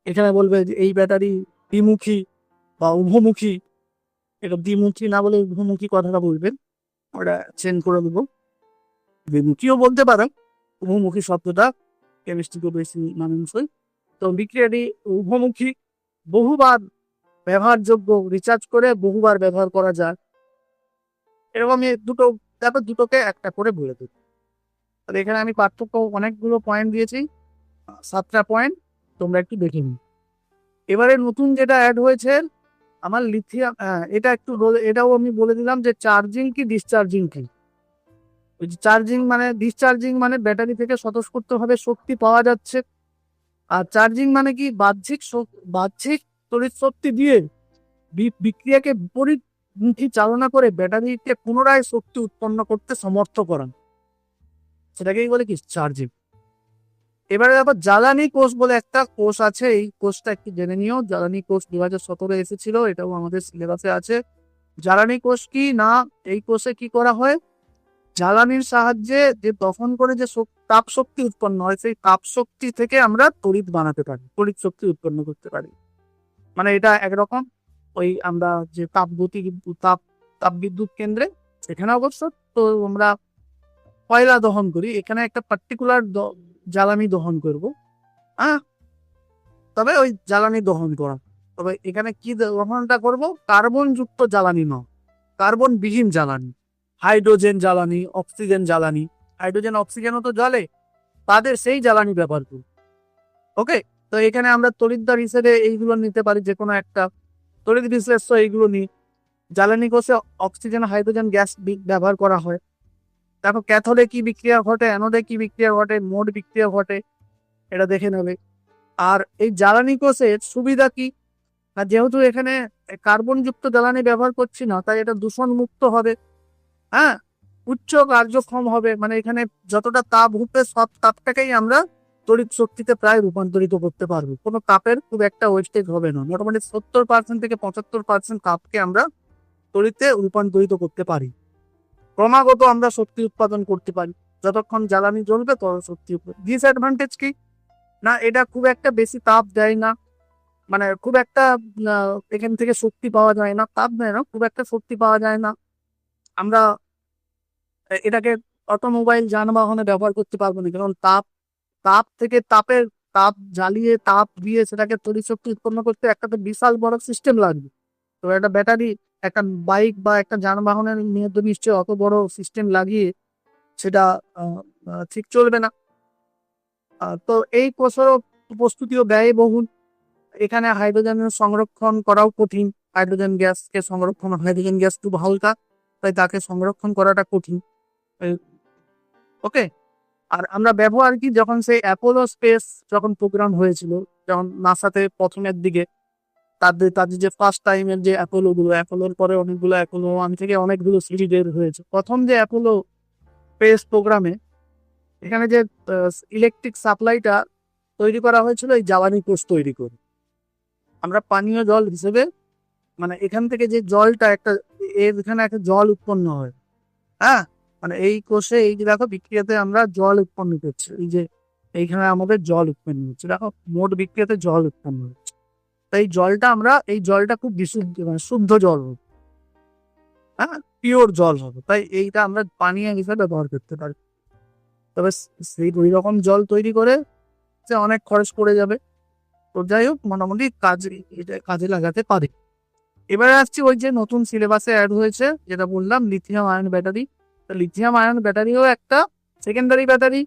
এখানে বলবে যে এই ব্যাটারি দ্বিমুখী বা উভমুখী, এটা দ্বিমুখী না বলে উভমুখী কথাটা বলবেন, ওটা চেঞ্জ করে দেবো। দ্বিমুখীও বলতে পারেন, উভমুখী শব্দটা কেমিস্ট্রিকে বেশি মানানসই। তো বিক্রিয়াটি উভমুখী, বহুবার ব্যবহারযোগ্য, রিচার্জ করে বহুবার ব্যবহার করা যায়, এরকম দুটোকে একটা করে বলে দেবো। তাহলে এখানে আমি পার্থক্য অনেকগুলো পয়েন্ট দিয়েছি, 7টা পয়েন্ট, তোমরা একটু দেখে নিও। এবারে নতুন যেটা অ্যাড হয়েছে আমার লিথিয়াম, এটাও আমি বলে দিলাম যে চার্জিং কি ডিসচার্জিং কি। ডিসচার্জিং মানে ব্যাটারি থেকে স্বতঃস্ফূর্তভাবে শক্তি পাওয়া যাচ্ছে, আর চার্জিং মানে কি বাহ্যিক তড়িৎ শক্তি দিয়ে বিক্রিয়াকে বিপরীতমুখী চালনা করে ব্যাটারিকে পুনরায় শক্তি উৎপন্ন করতে সমর্থ করান, সেটাকেই বলে কি চার্জিং। এবারে আবার জ্বালানি কোষ বলে একটা কোষ আছে, এই কোষটা একটু জেনে নিও। জ্বালানি কোষ 2017-এ এসেছিল, এটাও আমাদের সিলেবাসে আছে। জ্বালানি কোষ কি না, এই কোষে কি করা হয়, জ্বালানির সাহায্যে যে দহন করে যে তাপ শক্তি উৎপন্ন হয়, সেই তাপ শক্তি থেকে আমরা তড়িৎ বানাতে পারি, তড়িৎ শক্তি উৎপন্ন করতে পারি। মানে এটা একরকম ওই আমরা যে তাপ বিদ্যুৎ কেন্দ্রে, সেখানে অবশ্য তো আমরা কয়লা দহন করি, এখানে একটা পার্টিকুলার জ্বালানি দহন করব, হ্যাঁ, তবে ওই জ্বালানি দহন করা, তবে এখানে কি দহনটা করব, কার্বন যুক্ত জ্বালানি নয়, কার্বন বিহীন জ্বালানি, হাইড্রোজেন জ্বালানি, অক্সিজেন জ্বালানি, হাইড্রোজেন অক্সিজেনও তো জ্বলে, তাদের সেই জ্বালানি ব্যবহার করি। ওকে, তো এখানে আমরা তড়িৎদ্বার হিসেবে এইগুলো নিতে পারি, যে কোনো একটা তড়িৎ বিশ্লেষ্য এইগুলো নিই। জ্বালানি কোষে অক্সিজেন হাইড্রোজেন গ্যাস ব্যবহার করা হয়। দেখো ক্যাথোডে কি বিক্রিয়া ঘটে, অ্যানোডে কি বিক্রিয়া ঘটে, মোট বিক্রিয়া ঘটে, এটা দেখে নেবে। আর এই জ্বালানি কোষের সুবিধা কি না, যেহেতু এখানে কার্বন যুক্ত জ্বালানি ব্যবহার করছি না, তাই এটা দূষণ মুক্ত হবে, হ্যাঁ, উচ্চ কার্যক্ষম হবে। মানে এখানে যতটা তাপ উঠবে সব তাপটাকেই আমরা তড়িৎ শক্তিতে প্রায় রূপান্তরিত করতে পারবো, কোনো তাপের খুব একটা ওয়েস্টেজ হবে না। মোটামুটি 70% থেকে 75% তাপকে আমরা তড়িতে রূপান্তরিত করতে পারি, ক্রমাগত আমরা শক্তি উৎপাদন করতে পারি, যতক্ষণ জ্বালানি জ্বলবে তত শক্তি। ডিসঅ্যাডভান্টেজ কি না, এটা খুব একটা বেশি তাপ দেয় না, মানে খুব একটা এখান থেকে শক্তি পাওয়া যায় না, তাপ দেয় না, খুব একটা শক্তি পাওয়া যায় না। আমরা এটাকে অটোমোবাইল যানবাহনে ব্যবহার করতে পারবো না, কারণ তাপ জ্বালিয়ে তাপ দিয়ে সেটাকে তড়িৎ শক্তি উৎপন্ন করতে একটা তো বিশাল বড় সিস্টেম লাগবে। তো একটা ব্যাটারি, একটা বাইক বা একটা যানবাহনের মধ্যে নিশ্চয়ই অত বড় সিস্টেম লাগিয়ে সেটা ঠিক চলবে না। তো এই কোষেরও প্রস্তুতিও ব্যয়বহুল। এখানে হাইড্রোজেনের সংরক্ষণ করাও কঠিন। হাইড্রোজেন গ্যাস খুব হালকা, তাই তাকে সংরক্ষণ করাটা কঠিন। ওকে। আর আমরা ব্যবহার কি, যখন সেই অ্যাপোলো স্পেস যখন প্রোগ্রাম হয়েছিল, যখন নাসাতে প্রথমের দিকে তাদের তাদের যে ফার্স্ট টাইমের যে অ্যাপোলোর পরে অনেকগুলো অ্যাপোলো 1 থেকে অনেকগুলো সিরিজ বের হয়েছে। প্রথম যে অ্যাপোলো স্পেস প্রোগ্রামে এখানে যে ইলেকট্রিক সাপ্লাইটা তৈরি করা হয়েছিল এই জ্বালানি কোষ তৈরি করে। আমরা পানীয় জল হিসেবে, মানে এখান থেকে যে জলটা এখানে একটা জল উৎপন্ন হয়। হ্যাঁ, মানে এই কোষে এই যে দেখো বিক্রিয়াতে আমরা জল উৎপন্ন করছি, এই যে এইখানে আমাদের জল উৎপন্ন হচ্ছে, দেখো মোট বিক্রিয়াতে জল উৎপন্ন হচ্ছে। তাই এই জলটা খুব বিশুদ্ধ, মানে শুদ্ধ জল হবে। হ্যাঁ, পিওর জল হবে। তাই এইটা আমরা পানীয় হিসেবে ব্যবহার করতে পারি। তবে সেই ওই রকম জল তৈরি করে যে অনেক খরচ পড়ে যাবে। তো যাই হোক, মোটামুটি এটা কাজে লাগাতে পারি। এবারে আসছি ওই যে নতুন সিলেবাসে অ্যাড হয়েছে, যেটা বললাম লিথিয়াম আয়ন ব্যাটারি। তো লিথিয়াম আয়ন ব্যাটারিও একটা সেকেন্ডারি ব্যাটারি।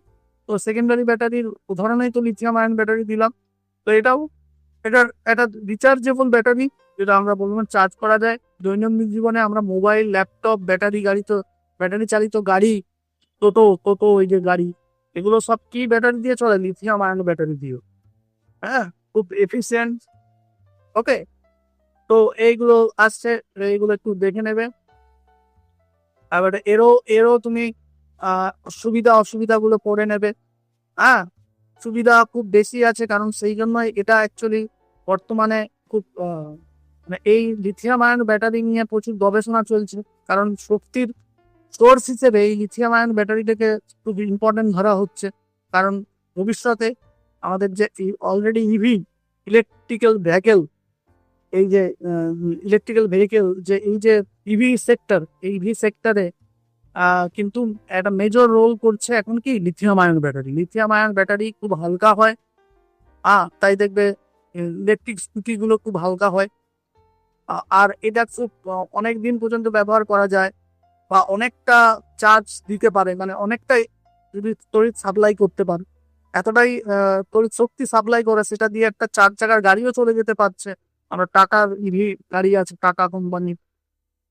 তো সেকেন্ডারি ব্যাটারির উদাহরণেই তো লিথিয়াম আয়ন ব্যাটারি দিলাম। তো এটার একটা রিচার্জেবল ব্যাটারি, যেটা আমরা বলবো চার্জ করা যায় দৈনন্দিন জীবনে। আমরা মোবাইল, ল্যাপটপ, ব্যাটারি চালিত গাড়ি, টোটো ওই যে গাড়ি, এগুলো সব কি ব্যাটারি দিয়ে চলে? লিথিয়াম আয়ন ব্যাটারি দিয়ে। হ্যাঁ, খুব এফিসিয়েন্ট। ওকে। তো এইগুলো আসছে, এইগুলো একটু দেখে নেবে। এবার এরও তুমি সুবিধা অসুবিধাগুলো পড়ে নেবে। হ্যাঁ, সুবিধা খুব বেশি আছে, কারণ সেই জন্যই এটা অ্যাকচুয়ালি বর্তমানে খুব মানে এই লিথিয়াম আয়ন ব্যাটারি নিয়ে প্রচুর গবেষণা চলছে। কারণ শক্তির সোর্স হিসেবে এই লিথিয়াম আয়ন ব্যাটারিটাকে খুব ইম্পর্টেন্ট ধরা হচ্ছে। কারণ ভবিষ্যতে আমাদের যে অলরেডি ইলেকট্রিক্যাল ভেহিকেল এই যে ইলেকট্রিক্যাল ভেহিকেল যে এই যে ইভি সেক্টরে কিন্তু একটা মেজর রোল করছে এখন কি lithium ion battery. Lithium ion battery খুব হালকা হয়। তাই দেখবে ইলেকট্রিক স্কুটি গুলো খুব হালকা হয়। আর এটা খুব অনেক দিন পর্যন্ত ব্যবহার করা যায়, বা অনেকটা চার্জ দিতে পারে, মানে অনেকটাই যদি তড়িৎ সাপ্লাই করতে পারে, এতটাই তড়িৎ শক্তি সাপ্লাই করে, সেটা দিয়ে একটা 4 চাকার গাড়িও চলে যেতে পারছে। আমরা টাটার ইভি গাড়ি আছে, টাটা কোম্পানির।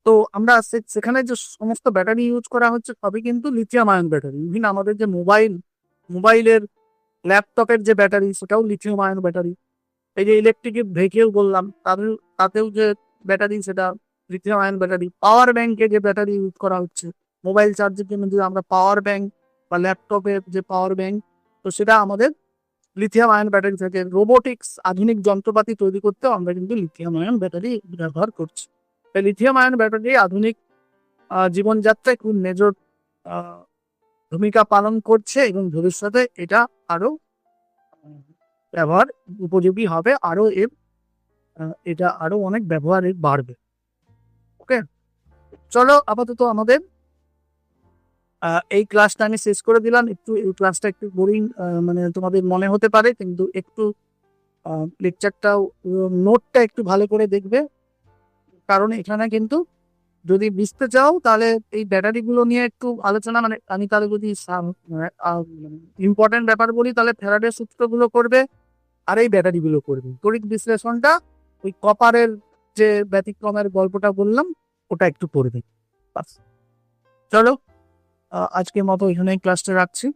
তো আমরা সেখানে যে সমস্ত ব্যাটারি ইউজ করা হচ্ছে সবই কিন্তু লিথিয়াম আয়ন ব্যাটারি। ইভিন আমাদের যে মোবাইলের, ল্যাপটপের যে ব্যাটারি, সেটাও লিথিয়াম আয়ন ব্যাটারি। এই যে ইলেকট্রিক ভেহিকেল বললাম, তাতেও যে ব্যাটারি, সেটা লিথিয়াম আয়ন ব্যাটারি। পাওয়ার ব্যাংকে যে ব্যাটারি ইউজ করা হচ্ছে মোবাইল চার্জের জন্য, যে আমরা পাওয়ার ব্যাংক বা ল্যাপটপের যে পাওয়ার ব্যাংক, তো সেটা আমাদের লিথিয়াম আয়ন ব্যাটারি থেকে। রোবোটিক্স, আধুনিক যন্ত্রপাতি তৈরি করতে আমরা কিন্তু লিথিয়াম আয়ন ব্যাটারি ব্যবহার করছি। তাই লিথিয়াম আয়ন ব্যাটারি আধুনিক জীবনযাত্রায় খুব মেজর ভূমিকা পালন করছে, এবং ভবিষ্যতে এটা আরো ব্যবহার উপযোগী হবে, এটা আরো অনেক ব্যবহারে বাড়বে। ওকে, চলো আপাতত আমাদের এই ক্লাসটা আমি শেষ করে দিলাম। এই ক্লাসটা একটু বোরিং মানে তোমাদের মনে হতে পারে, কিন্তু একটু লেকচারটাও নোটটা একটু ভালো করে দেখবে। কারণ এখানে কিন্তু যদি বুঝতে চাও তাহলে এই ব্যাটারি গুলো নিয়ে একটু আলোচনা, মানে আমি তাহলে যদি ইম্পর্টেন্ট ব্যাপার বলি, তাহলে ফ্যারাডের সূত্রগুলো করবে, আর এই ব্যাটারি গুলো করবে। তড়িৎ বিশ্লেষণটা ওই কপারের যে ব্যতিক্রমের গল্পটা বললাম ওটা একটু পড়বে। চলো আজকের মতো এখানে ক্লাসটা রাখছি।